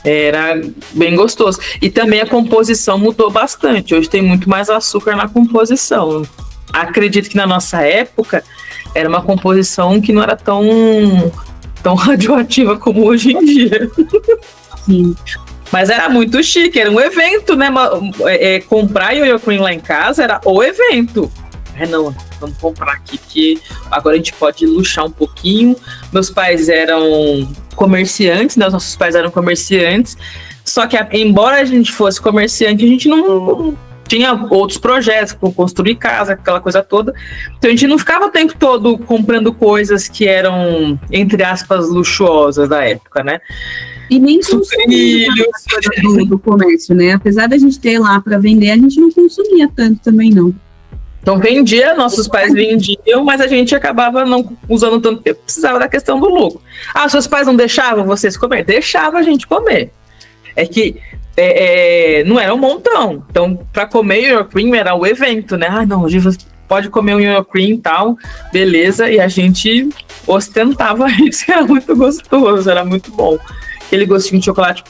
Era bem gostoso. E também a composição mudou bastante. Hoje tem muito mais açúcar na composição. Acredito que na nossa época era uma composição que não era tão radioativa como hoje em dia. Sim. Mas era muito chique, era um evento, né? Comprar Yo-Yo Cream lá em casa era o evento. Não, vamos comprar aqui, que agora a gente pode luxar um pouquinho. Meus pais eram comerciantes, né? Os nossos pais eram comerciantes. Só que, embora a gente fosse comerciante, a gente não tinha outros projetos, como construir casa, aquela coisa toda. Então a gente não ficava o tempo todo comprando coisas que eram, entre aspas, luxuosas da época, né? E nem consumia do comércio, né? Apesar da gente ter lá para vender, a gente não consumia tanto também, não. Então vendia, nossos pais vendiam, mas a gente acabava não usando tanto, porque precisava da questão do lucro. Seus pais não deixavam vocês comer? Deixava a gente comer. É que não era um montão. Então, para comer Yo-Yo Cream era o evento, né? Não, hoje você pode comer um Yo-Yo Cream e tal, beleza. E a gente ostentava isso, era muito gostoso, era muito bom. Aquele gostinho de chocolate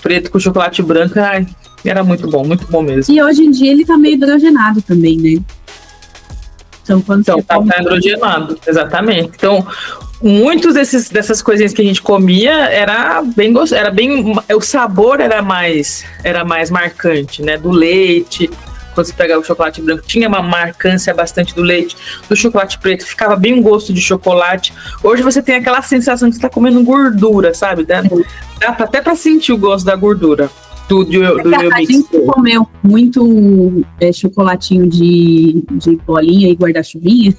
preto com chocolate branco, Era muito bom mesmo. E hoje em dia ele tá meio hidrogenado também, né? Então, quando você Tá hidrogenado, exatamente. Então, muitos dessas coisinhas que a gente comia era bem o sabor era mais marcante, né? Do leite, quando você pegava o chocolate branco, tinha uma marcância bastante do leite. Do chocolate preto, ficava bem um gosto de chocolate. Hoje você tem aquela sensação de você tá comendo gordura, sabe? Dá até pra sentir o gosto da gordura. A gente comeu muito chocolatinho de bolinha e guarda-chuvinha,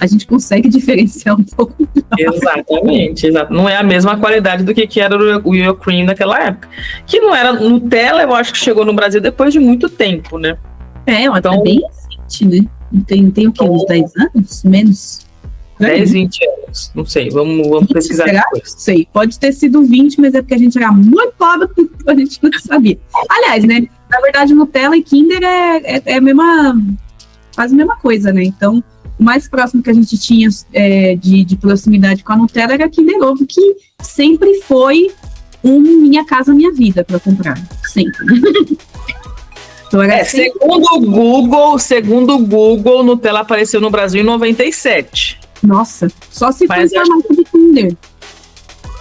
a gente consegue diferenciar um pouco. Exatamente. Não é a mesma qualidade do que era o Yo-Yo Cream naquela época. Que não era Nutella, eu acho que chegou no Brasil depois de muito tempo, né? Então, é bem recente, né? Tem o quê? Uns 10 anos? Menos? 10, 20 anos. Não sei, vamos pesquisar depois. Sei, pode ter sido 20, mas é porque a gente era muito pobre, a gente não sabia. Aliás, né? Na verdade, Nutella e Kinder é quase a mesma coisa, né? Então, o mais próximo que a gente tinha de proximidade com a Nutella era Kinder Ovo, que sempre foi Minha Casa Minha Vida para comprar. Sempre. Então, segundo o Google, Nutella apareceu no Brasil em 97. Nossa, só se for formato de Kinder.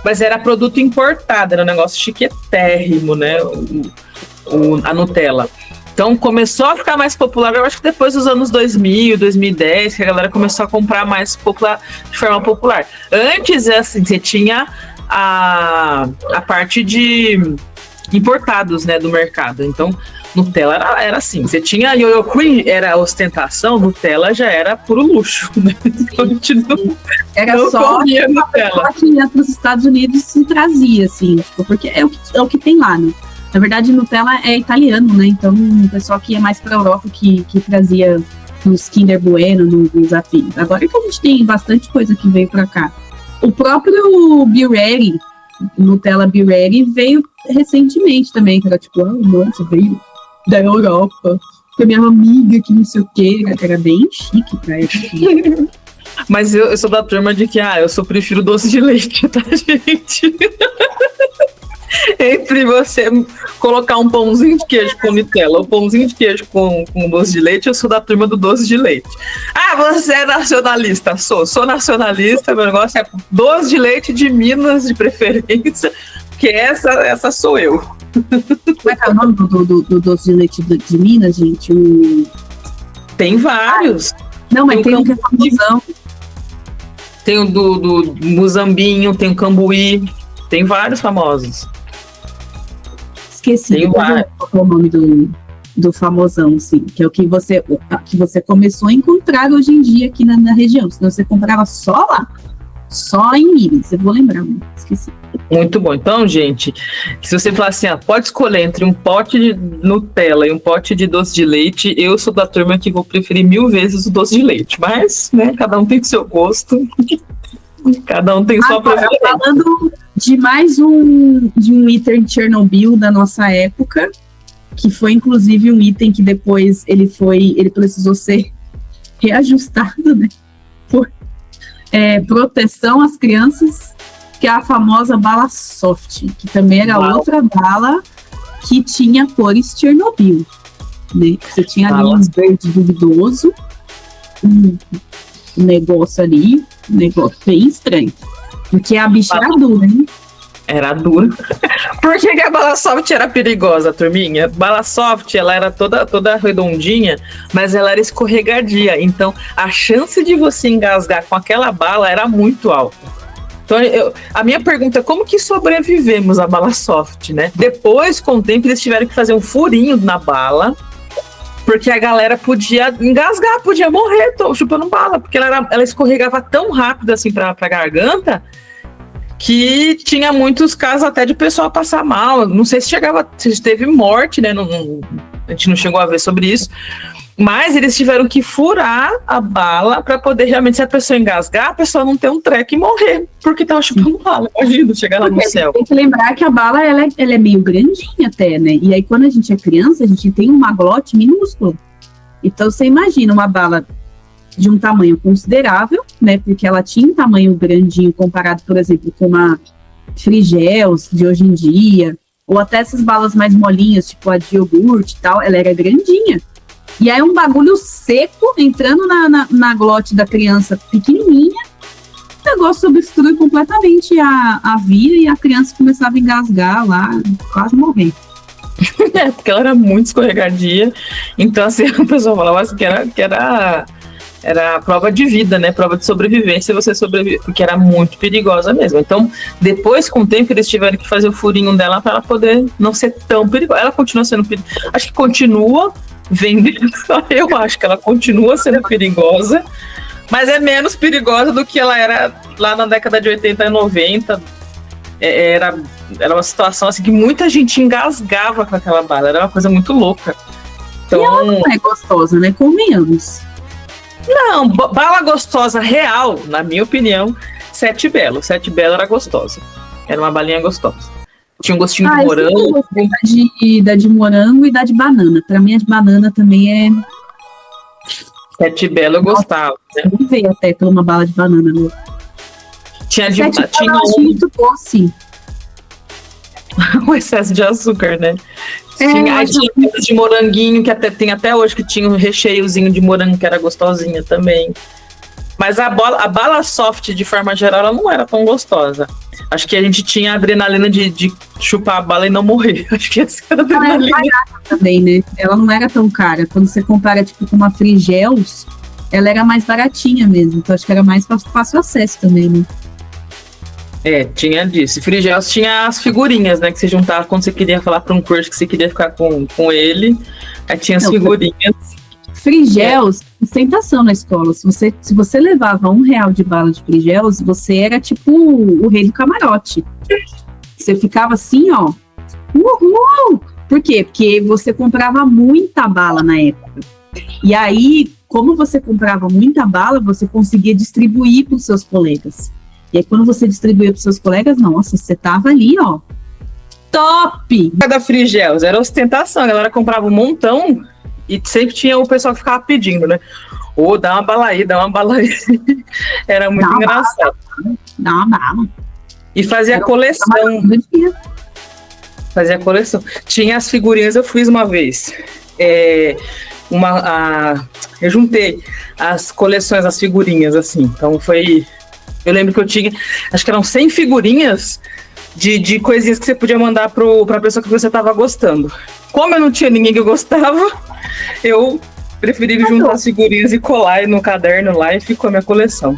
Mas era produto importado, era um negócio chiquetérrimo, né? A Nutella. Então começou a ficar mais popular, eu acho que depois dos anos 2000, 2010, que a galera começou a comprar mais de forma popular. Antes, assim, você tinha a parte de importados, né, do mercado. Então, Nutella era assim, você tinha Yo-Yo Cream, era ostentação, Nutella já era puro luxo, né? Então, a gente não só Nutella. Que ia para os Estados Unidos se trazia, assim, tipo, porque é o que tem lá, né? Na verdade, Nutella é italiano, né? Então, o pessoal que ia mais para a Europa que trazia nos Kinder Bueno, nos afins. Agora que a gente tem bastante coisa que veio para cá. O próprio Birelli, Nutella Birelli, veio recentemente também, que era tipo, nossa, veio da Europa, com a minha amiga que não sei o que, era bem chique pra época. Mas eu sou da turma de que, eu prefiro doce de leite, tá, gente? Entre você colocar um pãozinho de queijo com Nutella ou pãozinho de queijo com doce de leite, eu sou da turma do doce de leite. Você é nacionalista? Sou nacionalista, meu negócio é doce de leite de Minas, de preferência, que essa sou eu. Como é que é o nome do doce de leite de Minas, gente? Tem vários. Não, mas tem um que é famosão. Tem o do Muzambinho, tem o Cambuí, tem vários famosos. Esqueci o nome do famosão, assim, que é o que você começou a encontrar hoje em dia aqui na região. Senão você comprava só lá, só em Minas. Eu vou lembrar, esqueci. Muito bom. Então, gente, se você falar assim, pode escolher entre um pote de Nutella e um pote de doce de leite, eu sou da turma que vou preferir 1000 vezes o doce de leite. Mas, né, cada um tem seu gosto. Cada um tem sua preferência. Falando de mais de um item de Chernobyl da nossa época, que foi inclusive um item que depois ele precisou ser reajustado, né? Por proteção às crianças, que é a famosa bala soft, que também era outra bala que tinha cores Chernobyl, né? Você tinha ali um verde duvidoso, um negócio ali, um negócio bem estranho. Porque a bicha era dura, hein? Era dura. Por que a bala soft era perigosa, turminha? Bala soft, ela era toda redondinha, mas ela era escorregadia. Então, a chance de você engasgar com aquela bala era muito alta. Então, a minha pergunta é como que sobrevivemos à bala soft, né? Depois, com o tempo, eles tiveram que fazer um furinho na bala, porque a galera podia engasgar, podia morrer chupando bala, porque ela escorregava tão rápido assim pra garganta, que tinha muitos casos até de pessoa passar mal. Não sei se teve morte, né? A gente não chegou a ver sobre isso. Mas eles tiveram que furar a bala para poder realmente, se a pessoa engasgar, a pessoa não ter um treco e morrer, porque tava chupando bala. Imagina, chegar lá no céu. Tem que lembrar que a bala ela é meio grandinha até, né? E aí quando a gente é criança, a gente tem um maglote minúsculo. Então você imagina uma bala de um tamanho considerável, né? Porque ela tinha um tamanho grandinho comparado, por exemplo, com uma Frigels de hoje em dia, ou até essas balas mais molinhas, tipo a de iogurte e tal, ela era grandinha. E aí um bagulho seco entrando na glote da criança pequenininha, o negócio obstrui completamente a via e a criança começava a engasgar lá, quase morrer. Porque ela era muito escorregadia. Então, assim, o pessoal falava assim, que era prova de vida, né? Prova de sobrevivência, você sobreviver, porque era muito perigosa mesmo. Então, depois, com o tempo, eles tiveram que fazer o furinho dela para ela poder não ser tão perigosa. Ela continua sendo perigosa. Acho que continua vendendo. Eu acho que ela continua sendo perigosa, mas é menos perigosa do que ela era lá na década de 80 e 90. Era uma situação assim que muita gente engasgava com aquela bala. Era uma coisa muito louca. Então, e ela não é gostosa, né? Convenhamos. Não, bala gostosa real, na minha opinião, Sete Belo. Sete Belo era gostosa. Era uma balinha gostosa. Tinha um gostinho de morango. Da de morango e da de banana. Pra mim, a de banana também é... Sete Belo eu gostava. Né? Eu veio até por uma bala de banana. Né? Tinha muito doce. O excesso de açúcar, né? Tinha de moranguinho, que tem até hoje, que tinha um recheiozinho de morango, que era gostosinha também. Mas a bala soft, de forma geral, ela não era tão gostosa. Acho que a gente tinha a adrenalina de chupar a bala e não morrer. Acho que essa era a adrenalina. Ela era barata também, né? Ela não era tão cara. Quando você compara, tipo, com uma Frigels, ela era mais baratinha mesmo. Então, acho que era mais fácil acesso também, né? Tinha disso. Frigels tinha as figurinhas, né? Que você juntava quando você queria falar para um crush que você queria ficar com ele. Aí tinha as figurinhas. Frigels, ostentação na escola. Se você levava R$1 de bala de Frigels, você era tipo o rei do camarote. Você ficava assim, ó. Uhul! Por quê? Porque você comprava muita bala na época. E aí, como você comprava muita bala, você conseguia distribuir para os seus colegas. E aí, quando você distribuía para os seus colegas, nossa, você tava ali, ó. Top! Cada Frigels era ostentação. A galera comprava um montão e sempre tinha o pessoal que ficava pedindo, né? Dá uma bala aí, dá uma bala aí. Era muito engraçado. Dá uma bala. E fazia coleção. Fazia coleção. Tinha as figurinhas, eu fiz uma vez. Eu juntei as coleções, as figurinhas, assim. Então foi... Eu lembro que eu tinha, acho que eram 100 figurinhas de coisinhas que você podia mandar pra pessoa que você tava gostando. Como eu não tinha ninguém que eu gostava, eu preferi juntar as figurinhas e colar no caderno lá e ficou a minha coleção.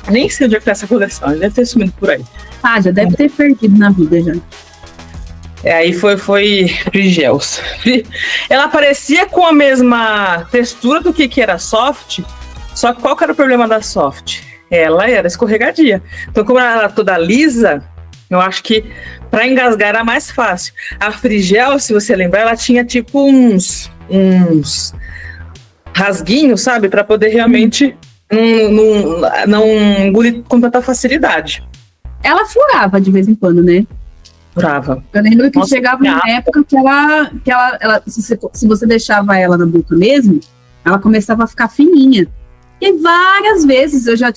Nem sei onde é que tá essa coleção, deve ter sumido por aí. Já deve ter perdido na vida já. Aí foi Frigels. Ela parecia com a mesma textura do que era soft, só que qual que era o problema da soft? Ela era escorregadia. Então, como ela era toda lisa, eu acho que para engasgar era mais fácil. A Frigel, se você lembrar, ela tinha tipo uns rasguinhos, sabe? Para poder realmente não engolir com tanta facilidade. Ela furava de vez em quando, né? Furava. Eu lembro que chegava uma época que ela se você deixava ela na boca mesmo, ela começava a ficar fininha. E várias vezes eu já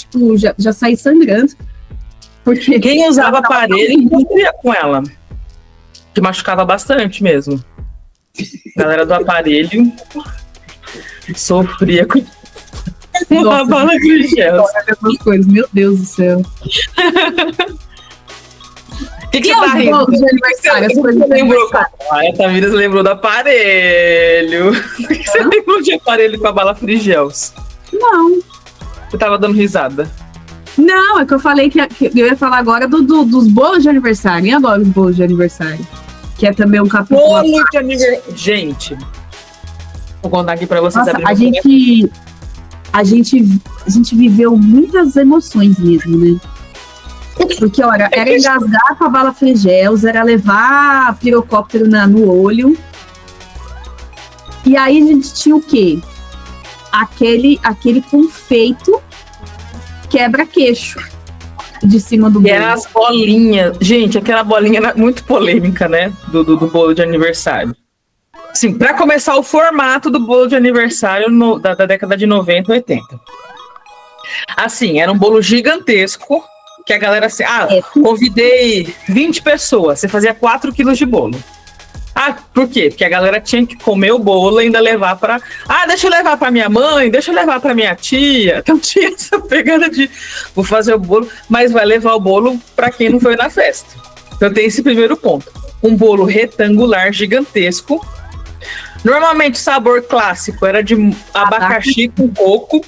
saí sangrando. Porque quem usava aparelho sofria com ela. Que machucava bastante mesmo. A galera do aparelho sofria com uma bala de gel. Essas coisas, meu Deus do céu. O que você tá rindo? Você lembrou? A Tamires lembrou do aparelho. O que você lembrou de aparelho com a bala Frigels? Não. Você tava dando risada? Não, é que eu falei que eu ia falar agora dos bolos de aniversário. E agora os bolos de aniversário? Que é também um capítulo. Bolo de aniversário. Gente, vou contar aqui pra vocês. Nossa, a gente viveu muitas emoções mesmo, né? Porque, olha, era engasgar com a bala Frigels, era levar pirocóptero no olho. E aí a gente tinha o quê? Aquele confeito quebra-queixo de cima do bolo. Era as bolinhas. Gente, aquela bolinha era muito polêmica, né? Do bolo de aniversário. Sim, para começar o formato do bolo de aniversário da década de 90 e 80. Assim, era um bolo gigantesco, Que a galera assim, convidei 20 pessoas, você fazia 4 quilos de bolo. Por quê? Porque a galera tinha que comer o bolo e ainda levar para... deixa eu levar para minha mãe, deixa eu levar para minha tia. Então tinha essa pegada de, vou fazer o bolo, mas vai levar o bolo para quem não foi na festa. Então tem esse primeiro ponto. Um bolo retangular, gigantesco. Normalmente o sabor clássico era de abacaxi com coco.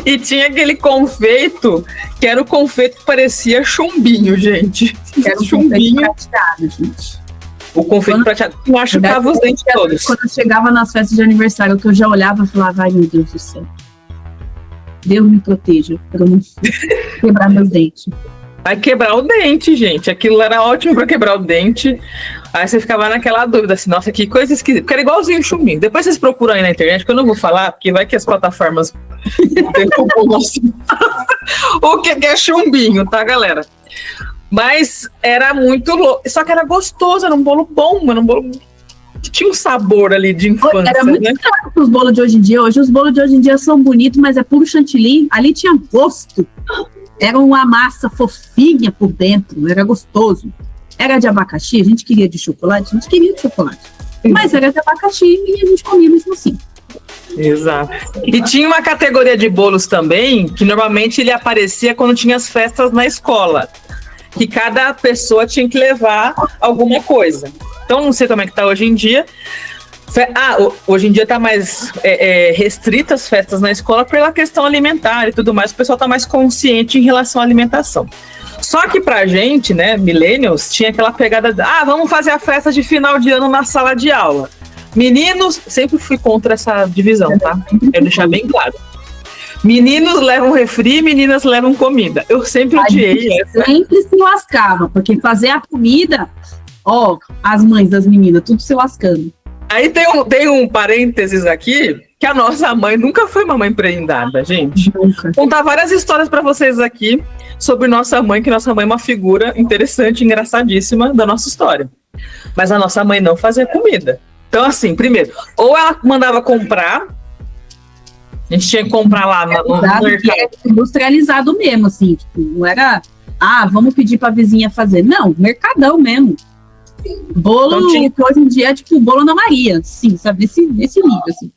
E tinha aquele confeito, que era o confeito que parecia chumbinho, gente. Era um chumbinho prateado, gente. O confeito prateado, eu machucava os dentes todos. Quando eu chegava nas festas de aniversário, que eu já olhava e falava, ai meu Deus do céu, Deus me proteja, para eu não quebrar meus dentes. Vai quebrar o dente, gente. Aquilo era ótimo para quebrar o dente. Aí você ficava naquela dúvida, assim, nossa, que coisa esquisita. Porque era igualzinho o chumbinho. Depois vocês procuram aí na internet, que eu não vou falar, porque vai que as plataformas derrubam assim. O que é chumbinho, tá, galera? Mas era muito louco. Só que era gostoso, era um bolo bom, era um bolo que tinha um sabor ali de infância. Era muito caro para os bolos de hoje em dia. Hoje os bolos de hoje em dia são bonitos, mas é puro chantilly. Ali tinha gosto. Era uma massa fofinha por dentro, era gostoso. Era de abacaxi, a gente queria de chocolate, a gente queria de chocolate. Mas era de abacaxi e a gente comia mesmo assim. Exato. E tinha uma categoria de bolos também, que normalmente ele aparecia quando tinha as festas na escola. Que cada pessoa tinha que levar alguma coisa. Então, não sei como é que tá hoje em dia. Hoje em dia tá mais restrita as festas na escola pela questão alimentar e tudo mais. O pessoal tá mais consciente em relação à alimentação. Só que pra gente, né, millennials, tinha aquela pegada de, vamos fazer a festa de final de ano na sala de aula. Meninos, sempre fui contra essa divisão, tá? Quero deixar bem claro. Meninos levam refri, meninas levam comida. Eu sempre odiei essa. Sempre se lascava, porque fazer a comida, as mães das meninas, tudo se lascando. Aí tem um parênteses aqui, que a nossa mãe nunca foi uma mãe prendada, gente. Nunca. Vou contar várias histórias para vocês aqui sobre nossa mãe, que nossa mãe é uma figura interessante, engraçadíssima da nossa história. Mas a nossa mãe não fazia comida. Então, assim, primeiro, ou ela mandava comprar, a gente tinha que comprar lá no mercado. Que é industrializado mesmo, assim, tipo, não era, vamos pedir pra vizinha fazer. Não, mercadão mesmo. Bolo, então, que hoje em dia é tipo bolo na Maria, sim, sabe, nesse nível, assim.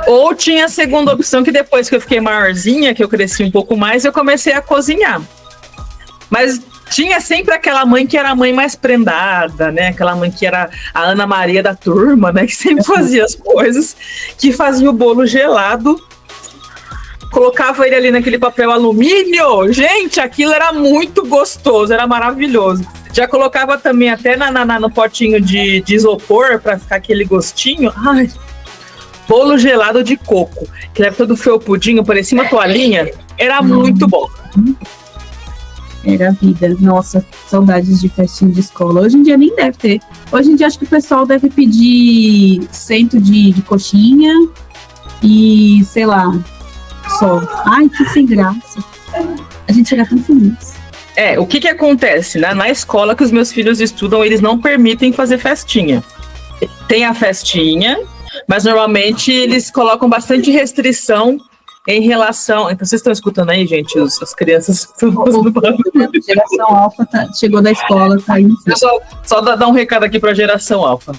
Ou tinha a segunda opção, que depois que eu fiquei maiorzinha, que eu cresci um pouco mais, eu comecei a cozinhar. Mas tinha sempre aquela mãe que era a mãe mais prendada, né? Aquela mãe que era a Ana Maria da turma, né? Que sempre fazia as coisas, que fazia o bolo gelado, colocava ele ali naquele papel alumínio. Gente, aquilo era muito gostoso, era maravilhoso. Já colocava também até no potinho de isopor para ficar aquele gostinho. Ai, bolo gelado de coco, que era todo felpudinho, parecia uma toalhinha. Era muito bom. Era a vida. Nossa, saudades de festinha de escola. Hoje em dia nem deve ter. Hoje em dia acho que o pessoal deve pedir cento de coxinha e, sei lá, só. Ai, que sem graça. A gente era tão feliz. O que acontece, né? Na escola que os meus filhos estudam, eles não permitem fazer festinha. Tem a festinha, mas normalmente eles colocam bastante restrição em relação... Então vocês estão escutando aí, gente? As crianças estão fazendo barulho. Geração Alfa chegou da escola, tá aí. Só dar um recado aqui para a geração Alfa.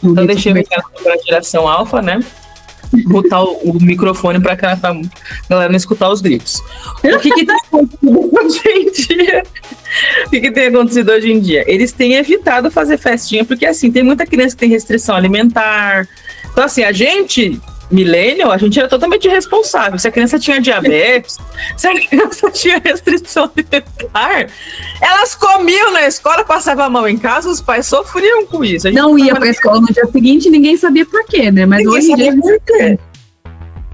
Então deixei o recado para a geração Alfa, né? Botar o microfone para a galera não escutar os gritos. O que tem acontecido hoje em dia? O que tem acontecido hoje em dia? Eles têm evitado fazer festinha, porque assim, tem muita criança que tem restrição alimentar. Então assim, a gente, millennial, a gente era totalmente irresponsável. Se a criança tinha diabetes, se a criança tinha restrição alimentar, elas comiam na escola, passavam a mão em casa, os pais sofriam com isso. Não ia pra escola no dia seguinte, ninguém sabia por quê, né? Mas hoje em dia...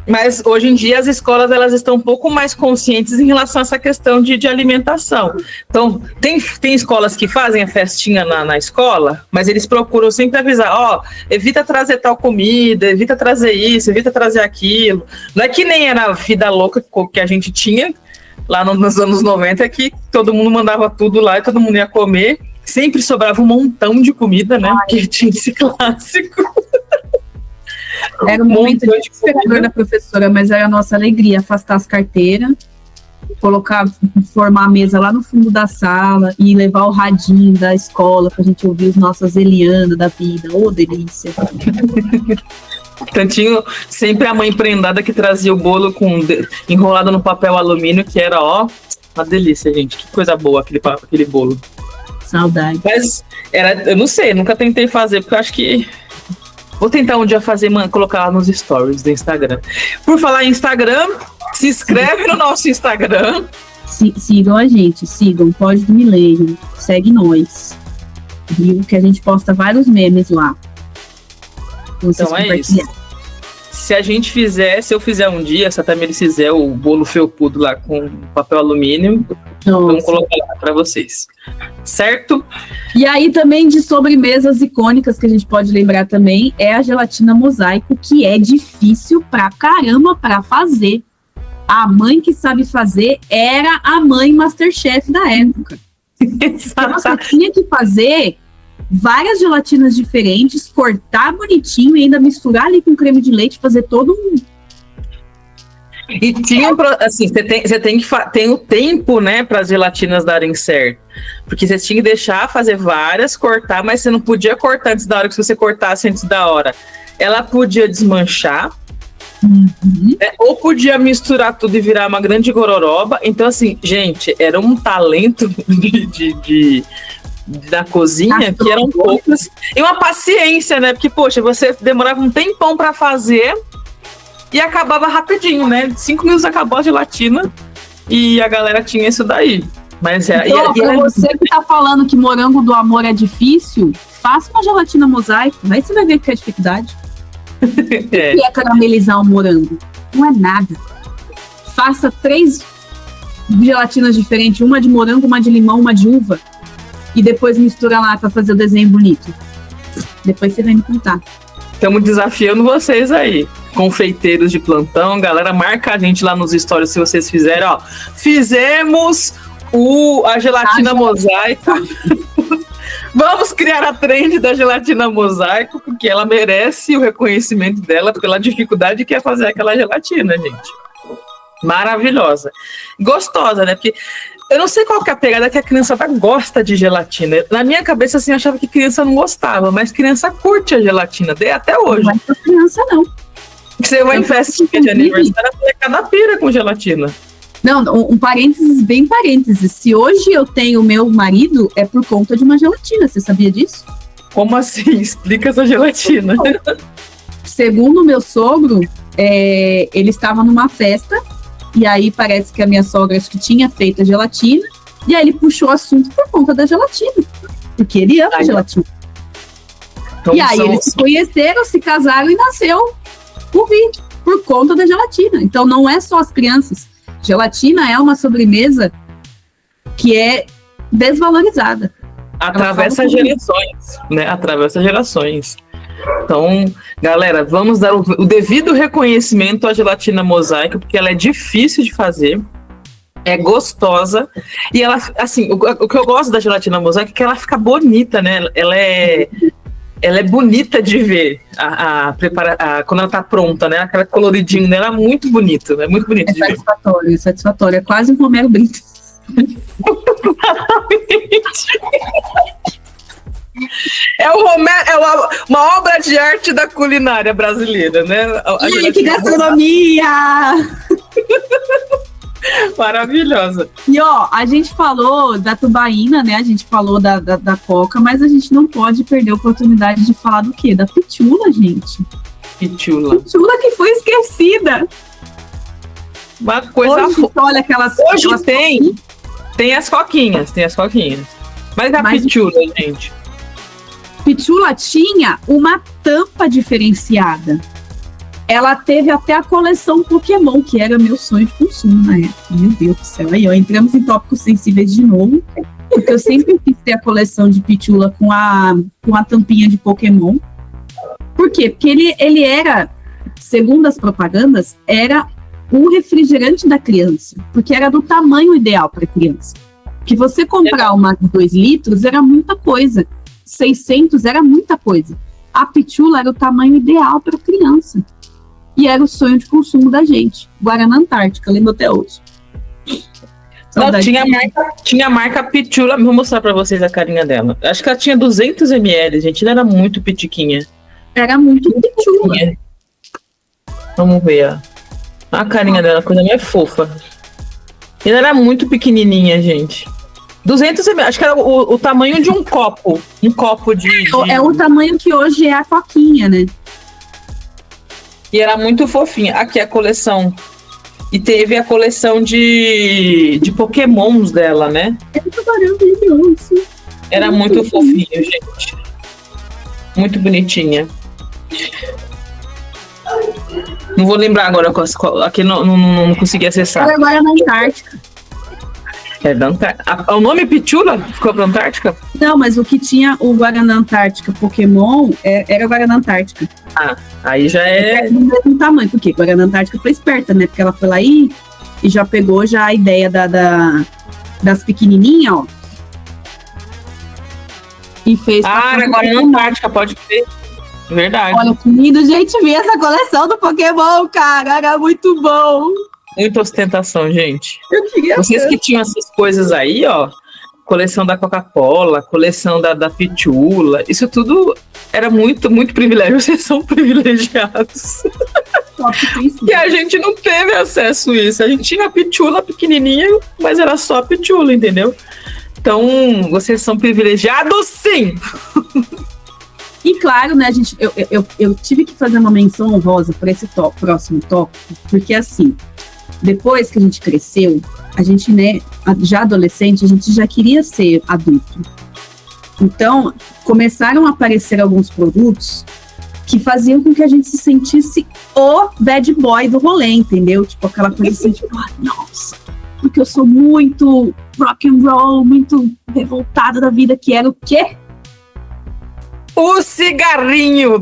Mas hoje em dia as escolas elas estão um pouco mais conscientes em relação a essa questão de alimentação. Então, tem escolas que fazem a festinha na escola, mas eles procuram sempre avisar, evita trazer tal comida, evita trazer isso, evita trazer aquilo. Não é que nem era a vida louca que a gente tinha lá nos anos 90, que todo mundo mandava tudo lá e todo mundo ia comer. Sempre sobrava um montão de comida, né? Porque tinha esse clássico. Era um momento desesperador da professora, mas era a nossa alegria, afastar as carteiras, formar a mesa lá no fundo da sala e levar o radinho da escola pra gente ouvir os nossos Eliana da vida. Ô, delícia. Tantinho, sempre a mãe prendada que trazia o bolo enrolado no papel alumínio, que era, ó, uma delícia, gente. Que coisa boa aquele bolo. Saudade. Mas eu não sei, nunca tentei fazer, porque eu acho que vou tentar um dia fazer, colocar lá nos stories do Instagram. Por falar em Instagram, se inscreve no nosso Instagram. Sigam a gente, Pode do Milênio, segue nós. Viu que a gente posta vários memes lá. Então é isso. Se eu fizer um dia, se a Tamires fizer o bolo felpudo lá com papel alumínio, vamos colocar lá pra vocês. Certo? E aí também de sobremesas icônicas que a gente pode lembrar também é a gelatina mosaico, que é difícil pra caramba pra fazer. A mãe que sabe fazer era a mãe Masterchef da época. Você tinha que fazer várias gelatinas diferentes, cortar bonitinho e ainda misturar ali com creme de leite, fazer todo um... E tinha, assim, você tem o tempo, né, para as gelatinas darem certo. Porque você tinha que deixar fazer várias, cortar, mas você não podia cortar antes da hora, que se você cortasse antes da hora, ela podia desmanchar, né, ou podia misturar tudo e virar uma grande gororoba. Então, assim, gente, era um talento da cozinha que eram poucas. E uma paciência, né? Porque, poxa, você demorava um tempão para fazer e acabava rapidinho, né? 5 minutos acabou a gelatina e a galera tinha isso daí. Mas então, você que tá falando que morango do amor é difícil, faça uma gelatina mosaico, aí você vai ver que é dificuldade. O que é caramelizar um morango? Não é nada. Faça 3 gelatinas diferentes, uma de morango, uma de limão, uma de uva, e depois mistura lá para fazer o desenho bonito. Depois você vai me contar. Estamos desafiando vocês aí, confeiteiros de plantão. Galera, marca a gente lá nos stories se vocês fizerem, ó. Fizemos a gelatina mosaico. Vamos criar a trend da gelatina mosaico, porque ela merece o reconhecimento dela pela dificuldade que é fazer aquela gelatina, gente. Maravilhosa. Gostosa, né? Porque eu não sei qual que é a pegada que a criançada gosta de gelatina. Na minha cabeça, assim, eu achava que criança não gostava, mas criança curte a gelatina, até hoje. Não é criança, não. Você vai em festa de aniversário, a molecada pira com gelatina. Não, um parênteses, bem parênteses. Se hoje eu tenho meu marido, é por conta de uma gelatina. Você sabia disso? Como assim? Explica essa gelatina. Segundo meu sogro, ele estava numa festa, e aí parece que a minha sogra acho que tinha feito a gelatina, e aí ele puxou o assunto por conta da gelatina. Porque ele ama gelatina. Então, e aí eles se conheceram, se casaram e nasceu o Vic, por conta da gelatina. Então não é só as crianças. Gelatina é uma sobremesa que é desvalorizada. Atravessa gerações, né? Atravessa gerações. Então, galera, vamos dar o devido reconhecimento à gelatina mosaico, porque ela é difícil de fazer, é gostosa, e ela, assim, o que eu gosto da gelatina mosaico é que ela fica bonita, né? Ela é bonita de ver quando ela tá pronta, né? Aquela coloridinha dela é muito bonito, é muito bonito de ver. Satisfatório, é quase um Romero Brito. Uma obra de arte da culinária brasileira, né? Que gastronomia! Maravilhosa. E ó, a gente falou da tubaína, né? A gente falou da coca, mas a gente não pode perder a oportunidade de falar do quê? Da pitula, gente. Pitula que foi esquecida. Uma coisa olha aquelas. Hoje tem as coquinhas. Mas a pitula, gente. Pitula tinha uma tampa diferenciada. Ela teve até a coleção Pokémon, que era meu sonho de consumo na época. Meu Deus do céu. Aí, ó, entramos em tópicos sensíveis de novo, porque eu sempre quis ter a coleção de pitula com a tampinha de Pokémon. Por quê? Porque ele era, segundo as propagandas, era o refrigerante da criança, porque era do tamanho ideal para criança. Que você comprar uma de 2 litros era muita coisa. 600 era muita coisa. A pitula era o tamanho ideal para criança. E era o sonho de consumo da gente. Guaraná Antártica, lembro até hoje. Não, tinha a marca Pitula. Vou mostrar pra vocês a carinha dela. Acho que ela tinha 200 ml, gente. Ela era muito pitiquinha. Era muito pitula. Vamos ver, ó. A carinha dela, coisa mais fofa. E ela era muito pequenininha, gente. 200 ml, acho que era o tamanho de um copo. Um copo de... É o tamanho que hoje é a coquinha, né? E era muito fofinha. Aqui a coleção. E teve a coleção de pokémons dela, né? Era muito fofinho, gente. Muito bonitinha. Não vou lembrar agora. Aqui não consegui acessar. Ela agora é na Antártica. É da Antártica. O nome Pitula ficou pra Antártica? Não, mas o que tinha o Guaraná Antártica Pokémon era o Guaraná Antártica. Ah, aí já é... do mesmo tamanho, porque Guaraná Antártica foi esperta, né? Porque ela foi lá e já pegou já a ideia das pequenininhas, ó. E fez... Guaraná Antártica, pode ver. Verdade. Olha que lindo, gente, ver essa coleção do Pokémon, cara. Era muito bom. Muita ostentação, gente. Eu queria Vocês que tinham essas coisas aí, ó, coleção da Coca-Cola, coleção da Pitula, isso tudo era muito, muito privilégio. Vocês são privilegiados. E a gente não teve acesso a isso. A gente tinha a Pitula pequenininha, mas era só a Pitula, entendeu? Então, vocês são privilegiados, sim! E claro, né, eu tive que fazer uma menção honrosa para esse próximo tópico, porque assim, depois que a gente cresceu, a gente, né, já adolescente, a gente já queria ser adulto. Então, começaram a aparecer alguns produtos que faziam com que a gente se sentisse o bad boy do rolê, entendeu? Tipo, aquela coisa assim, tipo, nossa, porque eu sou muito rock and roll, muito revoltada da vida, que era o quê? O cigarrinho,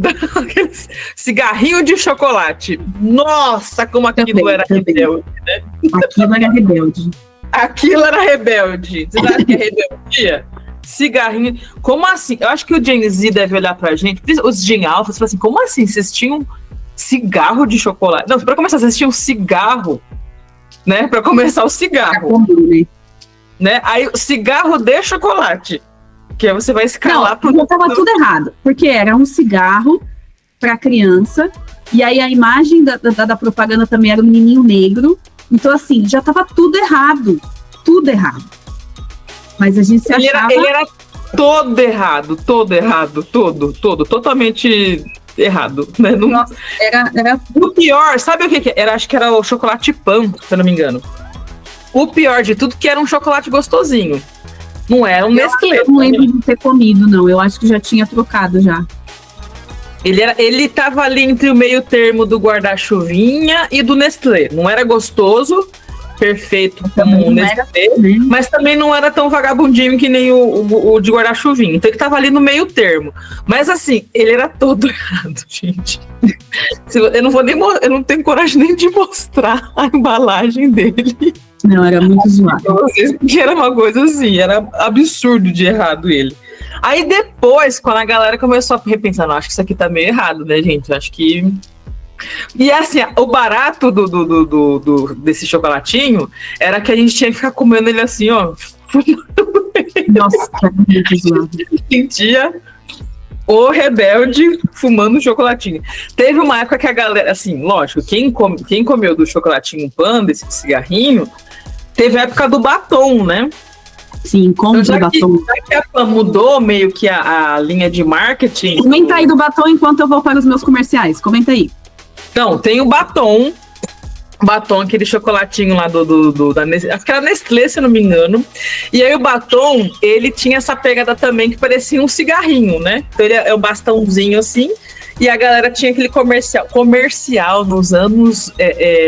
cigarrinho de chocolate. Nossa, como aquilo era rebelde, né? Aquilo era rebelde. Aquilo era rebelde. Vocês acham que é rebeldia? Cigarrinho. Como assim? Eu acho que o Gen Z deve olhar pra gente, os Gen Alpha, falam assim, como assim? Vocês tinham cigarro de chocolate? Não, pra começar, vocês tinham cigarro, né? Pra começar o cigarro. Né? Aí, o cigarro de chocolate. Que aí você vai escalar pro... Não, tava tudo errado. Porque era um cigarro pra criança. E aí a imagem da propaganda também era um menininho negro. Então, assim, já tava tudo errado. Tudo errado. Mas a gente se achava... Ele era todo errado. Totalmente errado. Né? Não... Nossa, era... O pior, sabe o que era? Acho que era o chocolate Pan, se eu não me engano. O pior de tudo que era um chocolate gostosinho. Não era um Nestlé. Eu não lembro de ter comido, não. Eu acho que já tinha trocado já. Ele tava ali entre o meio termo do guarda-chuvinha e do Nestlé. Não era gostoso, perfeito como o Nestlé, mas também não era tão vagabundinho que nem o de guarda-chuvinha. Então ele tava ali no meio termo. Mas assim, ele era todo errado, gente. Eu não tenho coragem nem de mostrar a embalagem dele. Não, era muito zoado. Era uma coisa assim, era absurdo de errado ele. Aí depois, quando a galera começou a repensar, não, acho que isso aqui tá meio errado, né, gente? Acho que... E assim, o barato desse chocolatinho era que a gente tinha que ficar comendo ele assim, ó. Nossa, era muito zoado. Sentia o rebelde fumando chocolatinho. Teve uma época que a galera, assim, lógico, quem comeu do chocolatinho Pan, desse cigarrinho, teve a época do batom, né? Sim, compra o batom. Já que a Pan mudou meio que a linha de marketing... Comenta aí do batom enquanto eu vou para os meus comerciais. Comenta aí. Então, tem o batom, aquele chocolatinho lá da Nestlé, acho que era Nestlé, se não me engano. E aí o batom, ele tinha essa pegada também que parecia um cigarrinho, né? Então ele é um bastãozinho assim. E a galera tinha aquele comercial nos anos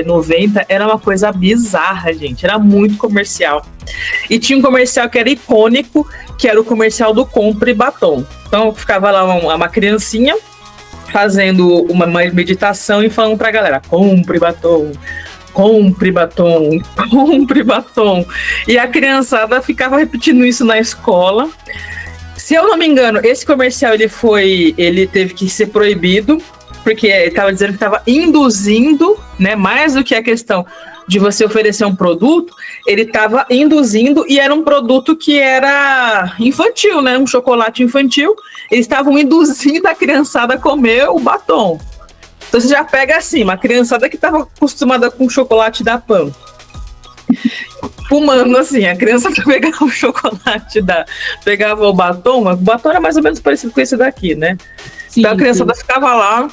90, era uma coisa bizarra, gente. Era muito comercial. E tinha um comercial que era icônico, que era o comercial do Compre Batom. Então ficava lá uma criancinha fazendo uma meditação e falando pra galera, compre batom, compre batom, compre batom. E a criançada ficava repetindo isso na escola. Se eu não me engano, esse comercial ele teve que ser proibido, porque ele estava dizendo que estava induzindo, né, mais do que a questão de você oferecer um produto, ele estava induzindo, e era um produto que era infantil, né, um chocolate infantil. Eles estavam induzindo a criançada a comer o batom. Então você já pega assim, uma criançada que estava acostumada com chocolate da Pan, fumando assim, a criança pegava o chocolate, pegava o batom era mais ou menos parecido com esse daqui, né? Sim, então a criançada ficava lá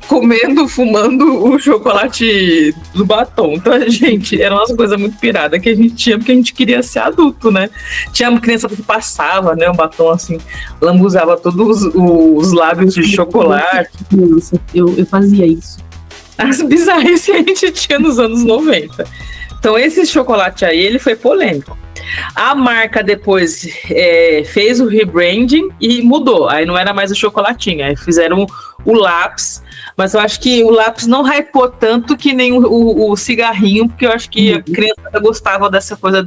comendo, fumando o chocolate do batom. Então, gente, eram umas coisas muito piradas que a gente tinha, porque a gente queria ser adulto, né? Tinha uma criança que passava, né, o batom assim, lambuzava todos os lábios de chocolate. Nossa, eu fazia isso. As bizarrices que a gente tinha nos anos 90. Então, esse chocolate aí, ele foi polêmico. A marca depois fez o rebranding e mudou. Aí não era mais o chocolatinho, aí fizeram o lápis. Mas eu acho que o lápis não hypou tanto que nem o cigarrinho, porque eu acho que a criança gostava dessa coisa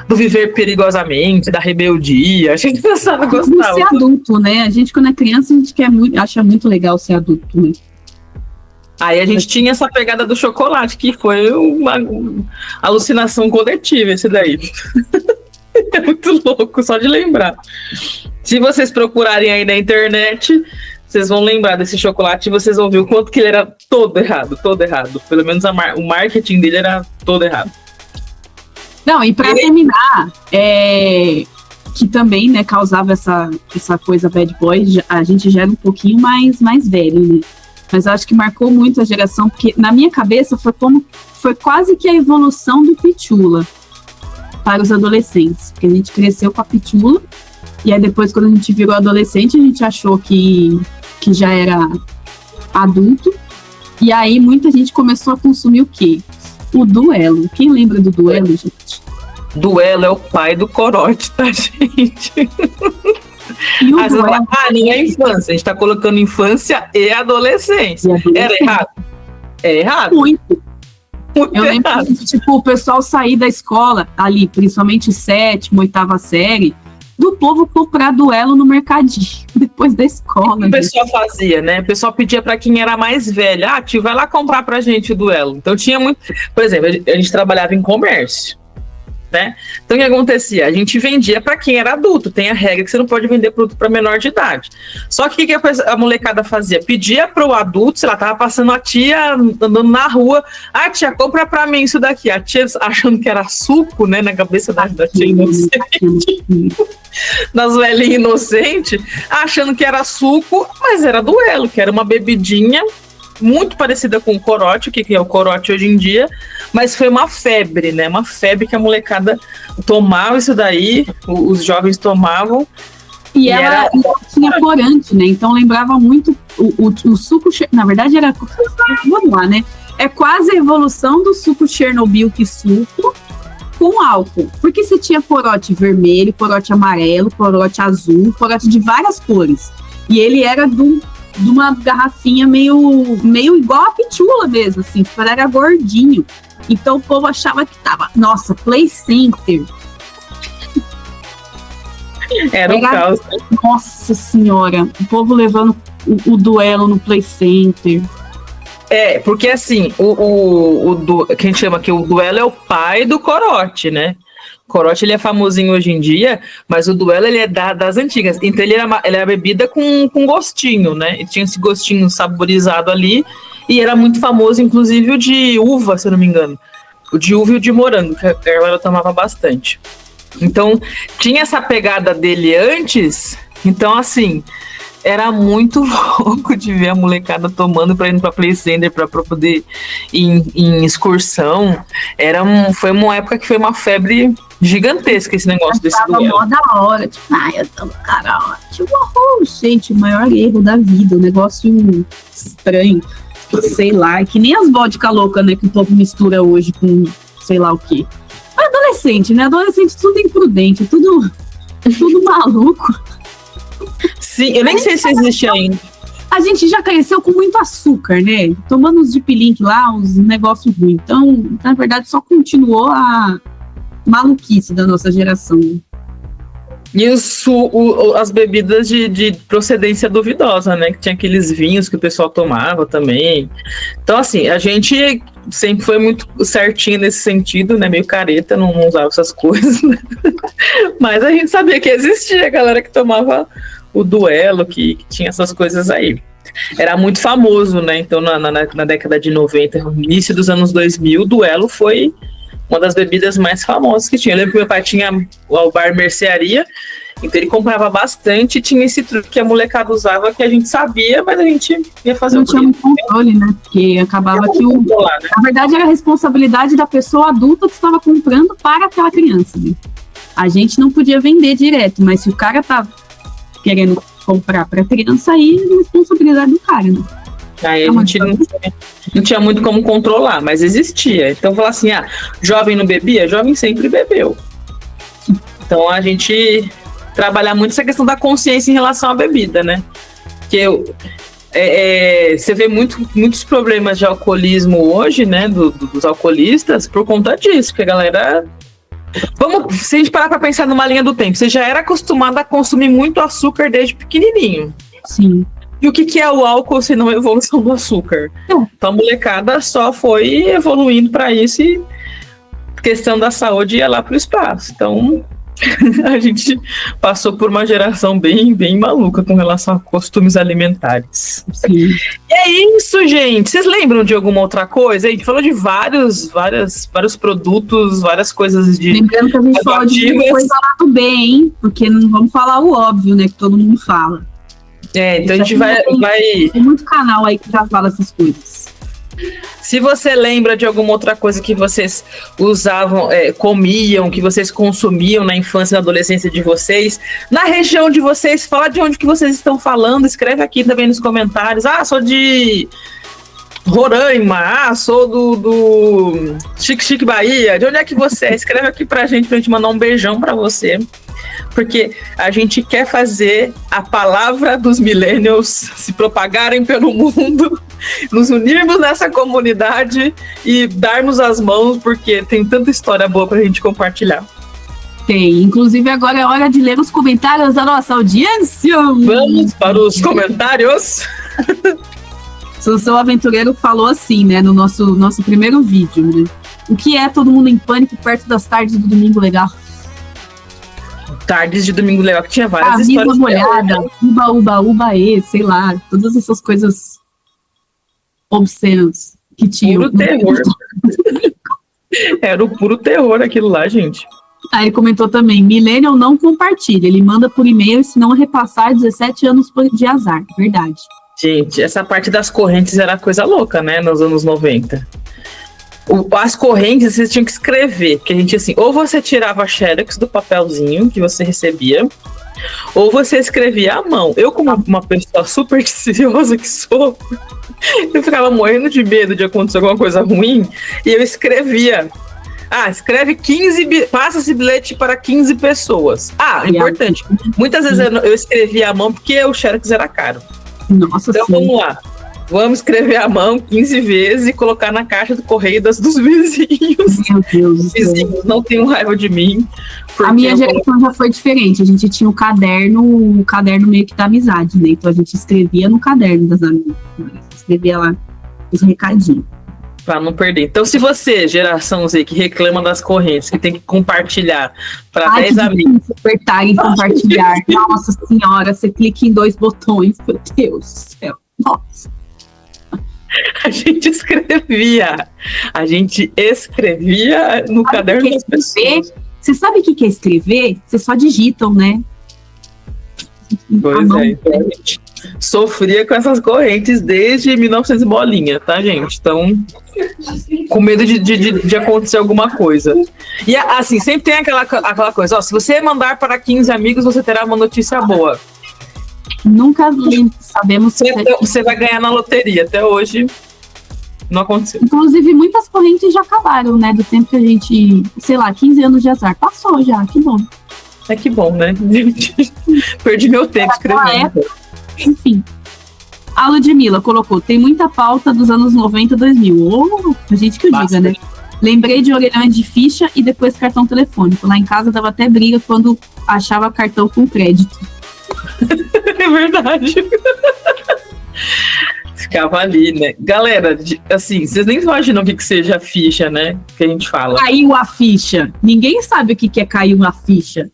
do viver perigosamente, da rebeldia. Acho que a criança gostava. Ser adulto, né? A gente, quando é criança, a gente acha muito legal ser adulto, né? Aí a gente tinha essa pegada do chocolate, que foi uma alucinação coletiva, esse daí. É muito louco, só de lembrar. Se vocês procurarem aí na internet, vocês vão lembrar desse chocolate e vocês vão ver o quanto que ele era todo errado. Pelo menos o marketing dele era todo errado. Não, e para terminar, que também, né, causava essa coisa bad boy, a gente já era um pouquinho mais velho, né? Mas eu acho que marcou muito a geração, porque na minha cabeça foi quase que a evolução do Pichula para os adolescentes. Porque a gente cresceu com a Pichula, e aí depois, quando a gente virou adolescente, a gente achou que já era adulto. E aí muita gente começou a consumir o quê? O Duelo. Quem lembra do Duelo, gente? Duelo é o pai do corote, tá, gente? Nem é infância, a gente tá colocando infância e adolescência. Era errado? É errado. Muito eu lembro que, tipo, o pessoal sair da escola, ali, principalmente 7ª, 8ª série, do povo comprar Duelo no mercadinho, depois da escola. O pessoal fazia, né? O pessoal pedia pra quem era mais velho, tio, vai lá comprar pra gente o Duelo. Então tinha muito... Por exemplo, a gente trabalhava em comércio, né? Então o que acontecia? A gente vendia para quem era adulto. Tem a regra que você não pode vender produto para menor de idade. Só que o que a molecada fazia? Pedia para o adulto, sei lá, tava passando a tia andando na rua, tia, compra para mim isso daqui. A tia achando que era suco, né, na cabeça da tia inocente, das velhinhas inocentes, achando que era suco, mas era Duelo, que era uma bebidinha muito parecida com o corote, o que é o corote hoje em dia, mas foi uma febre, né? Uma febre que a molecada tomava isso daí, os jovens tomavam. E ela tinha corante, né? Então lembrava muito o suco, na verdade era, vamos lá, né? É quase a evolução do suco Chernobyl, que suco com álcool. Porque você tinha corote vermelho, corote amarelo, corote azul, corote de várias cores. E ele era de uma garrafinha meio igual a Pichula mesmo, assim, tipo, era gordinho. Então o povo achava que tava, nossa, Play Center. Era um caos. Nossa senhora, o levando o Duelo no Play Center. Porque assim, que a gente chama aqui, o Duelo é o pai do corote, né? O corote, ele é famosinho hoje em dia, mas o Duelo, ele é das antigas. Então ele era bebida com gostinho, né? E tinha esse gostinho saborizado ali, e era muito famoso, inclusive o de uva, se eu não me engano. O de uva e o de morango, que a galera tomava bastante. Então, tinha essa pegada dele antes, então assim, era muito louco de ver a molecada tomando pra ir pra Play Center, pra poder ir em excursão. Foi uma época que foi uma febre gigantesca esse negócio desse Duelo. Tava mó da hora, tipo, eu tô no karaoke, gente, o maior erro da vida, um negócio estranho, sei lá, que nem as vodka loucas, né, que o povo mistura hoje com sei lá o quê. Adolescente, né? Adolescente tudo imprudente, tudo maluco. Sim, eu nem sei se existe ainda. A gente já cresceu com muito açúcar, né? Tomando uns Deep Link lá, uns negócios ruins. Então, na verdade, só continuou a maluquice da nossa geração. E as bebidas de procedência duvidosa, né? Que tinha aqueles vinhos que o pessoal tomava também. Então, assim, a gente sempre foi muito certinho nesse sentido, né? Meio careta, não usava essas coisas, né? Mas a gente sabia que existia a galera que tomava o duelo, que tinha essas coisas aí. Era muito famoso, né? Então, na década de 90, no início dos anos 2000, o duelo foi uma das bebidas mais famosas que tinha. Eu lembro que meu pai tinha o bar Mercearia, então ele comprava bastante e tinha esse truque que a molecada usava que a gente sabia, mas a gente ia fazer não tinha muito controle, né? Porque acabava que na verdade era a responsabilidade da pessoa adulta que estava comprando para aquela criança, né? A gente não podia vender direto, mas se o cara tá querendo comprar para criança, aí é a responsabilidade do cara, né? Aí a gente não tinha muito como controlar, mas existia. Então, falar assim, jovem não bebia? Jovem sempre bebeu. Então, a gente trabalha muito essa questão da consciência em relação à bebida, né? Porque você vê muitos problemas de alcoolismo hoje, né, dos alcoolistas, por conta disso, porque a galera... se a gente parar pra pensar numa linha do tempo, você já era acostumado a consumir muito açúcar desde pequenininho. Sim. E o que é o álcool se não a evolução do açúcar? Então a molecada só foi evoluindo para isso e a questão da saúde ia lá para o espaço. Então a gente passou por uma geração bem, bem maluca com relação a costumes alimentares. Sim. E é isso, gente. Vocês lembram de alguma outra coisa? A gente falou de vários produtos, várias coisas de... Lembrando que a gente fala de coisa lá do bem, hein? Porque não vamos falar o óbvio, né? Que todo mundo fala. Então a gente vai... Tem muito canal aí que já fala essas coisas. Se você lembra de alguma outra coisa que vocês usavam, comiam, que vocês consumiam na infância e na adolescência de vocês, na região de vocês, fala de onde que vocês estão falando, escreve aqui também nos comentários. Sou de Roraima, sou do Chique Bahia, de onde é que você é? Escreve aqui pra gente mandar um beijão pra você. Porque a gente quer fazer a palavra dos millennials se propagarem pelo mundo, nos unirmos nessa comunidade e darmos as mãos, porque tem tanta história boa pra gente compartilhar. Tem, inclusive agora é hora de ler os comentários da nossa audiência. Vamos para os comentários. Sansão Aventureiro falou assim, né, no nosso primeiro vídeo, né? O que é todo mundo em pânico perto das tardes do Domingo Legal? Tardes de Domingo Legal, que tinha várias histórias. Molhada, uba, sei lá, todas essas coisas obscenas que tinham. Puro terror. Era o puro terror aquilo lá, gente. Aí ele comentou também, Millennial não compartilha, ele manda por e-mail, se não repassar 17 anos de azar, verdade. Gente, essa parte das correntes era coisa louca, né, nos anos 90. As correntes vocês tinham que escrever, porque a gente assim, ou você tirava xerox do papelzinho que você recebia, ou você escrevia à mão. Eu, como uma pessoa supersticiosa que sou, eu ficava morrendo de medo de acontecer alguma coisa ruim, e eu escrevia. Escreve 15, passa esse bilhete para 15 pessoas. Importante, muitas vezes eu escrevia à mão porque o xerox era caro. Nossa, então sim. Vamos lá. Vamos escrever à mão 15 vezes e colocar na caixa do correio dos vizinhos. Meu Deus. Os vizinhos não tenham raiva de mim. A minha geração já foi diferente. A gente tinha o caderno meio que da amizade, né? Então a gente escrevia no caderno das amigas. Escrevia lá os recadinhos. Para não perder. Então, se você, geração Z, que reclama das correntes, que tem que compartilhar para 10 amigos. Apertar e compartilhar. Nossa senhora, você clica em 2 botões. Meu Deus do céu. Nossa. A gente escrevia no caderno das pessoas. Você sabe o que é escrever? Vocês só digitam, né? Pois então a gente sofria com essas correntes desde 1900 bolinha, tá, gente? Então, com medo de acontecer alguma coisa. E assim, sempre tem aquela coisa, se você mandar para 15 amigos, você terá uma notícia boa. Nunca sabemos se você vai ganhar na loteria. Até hoje não aconteceu. Inclusive, muitas correntes já acabaram, né? Do tempo que a gente, 15 anos de azar. Passou já, que bom. Que bom, né? Perdi meu tempo escrevendo. Enfim. A Ludmilla colocou, tem muita pauta dos anos 90 e 2000. A gente que o diga, né? Lembrei de orelhões de ficha e depois cartão telefônico. Lá em casa dava até briga quando achava cartão com crédito. É verdade. Ficava ali, né? Galera, assim, vocês nem imaginam o que seja a ficha, né? Que a gente fala. Caiu a ficha. Ninguém sabe o que é cair uma ficha.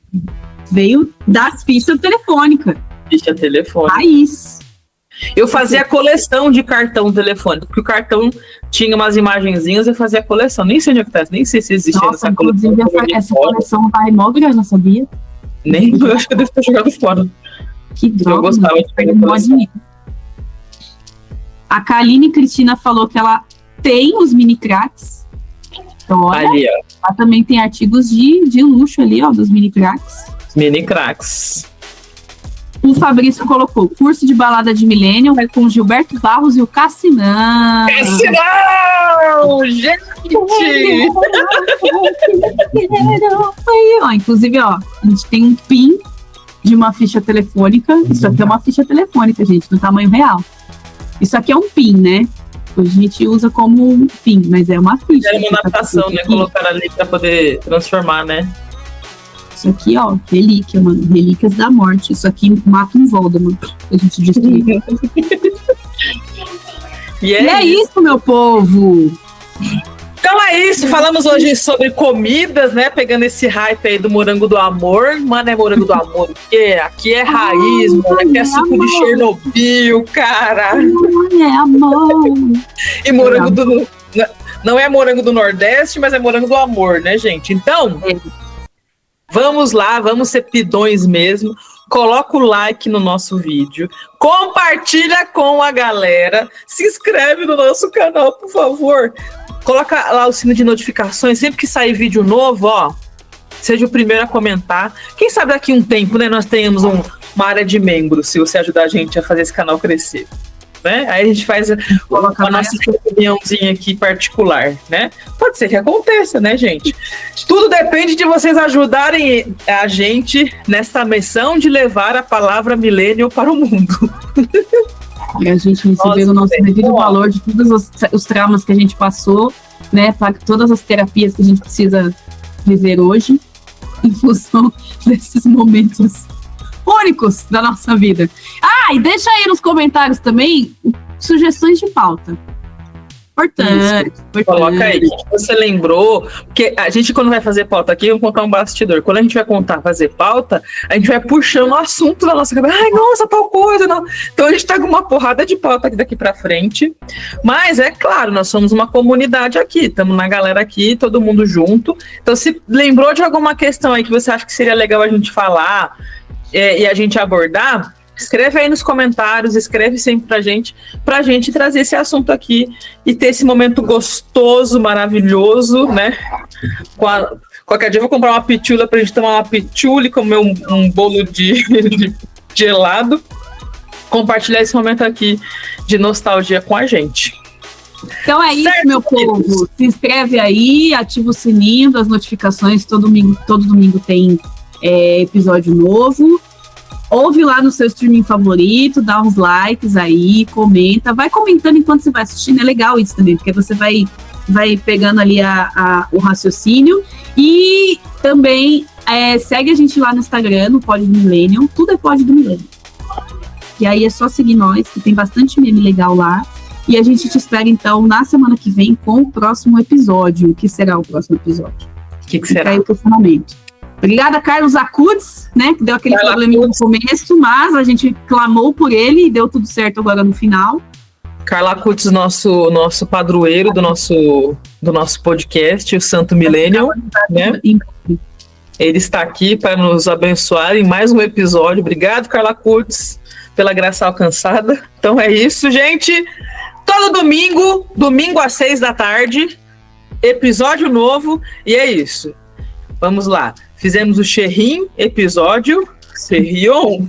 Veio das fichas telefônicas. Ficha telefônica. Raiz. Eu fazia coleção de cartão telefônico, porque o cartão tinha umas imagenzinhas, eu fazia coleção. Nem sei onde é que tá, nem sei se existe Nossa, essa coleção. inclusive essa coleção vai mó grana, sabia? Nem, eu acho que eu devo ter jogado fora. Que droga. Eu gostava de pegar coleção. A Kaline Cristina falou que ela tem os mini cracks. Então, olha, Ali, ó. ela também tem artigos de luxo ali, ó, dos mini cracks. Mini cracks. O Fabrício colocou curso de balada de Millennium, vai com o Gilberto Barros e o Cassinão. Cassinão! Gente! Aí, ó, inclusive, ó, a gente tem um pin de uma ficha telefônica. Isso aqui é uma ficha telefônica, gente, no tamanho real. Isso aqui é um pin, né? A gente usa como um pin, mas é uma ficha. É uma adaptação, né? Colocar ali pra poder transformar, né? Isso aqui, ó, relíquia, mano. Relíquias da morte. Isso aqui mata um Voldemort. A gente destrui. E é isso, meu povo! Então é isso, falamos hoje sobre comidas, né? Pegando esse hype aí do morango do amor. Mano, é morango do amor, porque aqui é raiz, mano. Aqui é suco de Chernobyl, cara. É amor. E morango do... Não é morango do Nordeste, mas é morango do amor, né, gente? Então, vamos lá, vamos ser pidões mesmo. Coloca o like no nosso vídeo, compartilha com a galera, se inscreve no nosso canal, por favor. Coloca lá o sino de notificações, sempre que sair vídeo novo, ó, seja o primeiro a comentar. Quem sabe daqui a um tempo, né, nós tenhamos uma área de membros, se você ajudar a gente a fazer esse canal crescer. Né? Aí a gente faz a nossa reuniãozinha aqui particular, né? Pode ser que aconteça, né, gente? Tudo depende de vocês ajudarem a gente nessa missão de levar a palavra millennial para o mundo. E a gente receber o nosso devido valor de todos os traumas que a gente passou, né? Para todas as terapias que a gente precisa viver hoje, em função desses momentos únicos da nossa vida. E deixa aí nos comentários também sugestões de pauta. Importante. Coloca aí. Você lembrou? Porque a gente, quando vai fazer pauta aqui, vamos contar um bastidor. Quando a gente vai fazer pauta, a gente vai puxando o assunto da nossa cabeça. Ai, nossa, tal coisa. Não. Então a gente tá com uma porrada de pauta daqui pra frente. Mas é claro, nós somos uma comunidade aqui. Estamos na galera aqui, todo mundo junto. Então, se lembrou de alguma questão aí que você acha que seria legal a gente falar e a gente abordar, escreve aí nos comentários, escreve sempre pra gente trazer esse assunto aqui e ter esse momento gostoso, maravilhoso, né? Qualquer dia eu vou comprar uma pitula pra gente tomar uma pitula e comer um bolo de gelado. Compartilhar esse momento aqui de nostalgia com a gente. Então é isso, meu povo. Se inscreve aí, ativa o sininho das notificações. Todo domingo tem episódio novo. Ouve lá no seu streaming favorito, dá uns likes aí, comenta. Vai comentando enquanto você vai assistindo, é legal isso também, porque você vai pegando ali o raciocínio. E também segue a gente lá no Instagram, no Pod do Millennium, tudo é Pod do Millennium. E aí é só seguir nós, que tem bastante meme legal lá. E a gente te espera, então, na semana que vem com o próximo episódio. O que será o próximo episódio? O que será? Aí o questionamento. Obrigada, Carlos Acudes, né? Que deu aquele probleminha no começo, mas a gente clamou por ele e deu tudo certo agora no final. Carla Acudes, nosso padroeiro do nosso podcast, o Santo Millennial, né? Ele está aqui para nos abençoar em mais um episódio. Obrigado, Carla Acudes, pela graça alcançada. Então é isso, gente. Todo domingo às 6 da tarde, episódio novo, e é isso. Vamos lá. Fizemos o Cherrim episódio. Cherrion.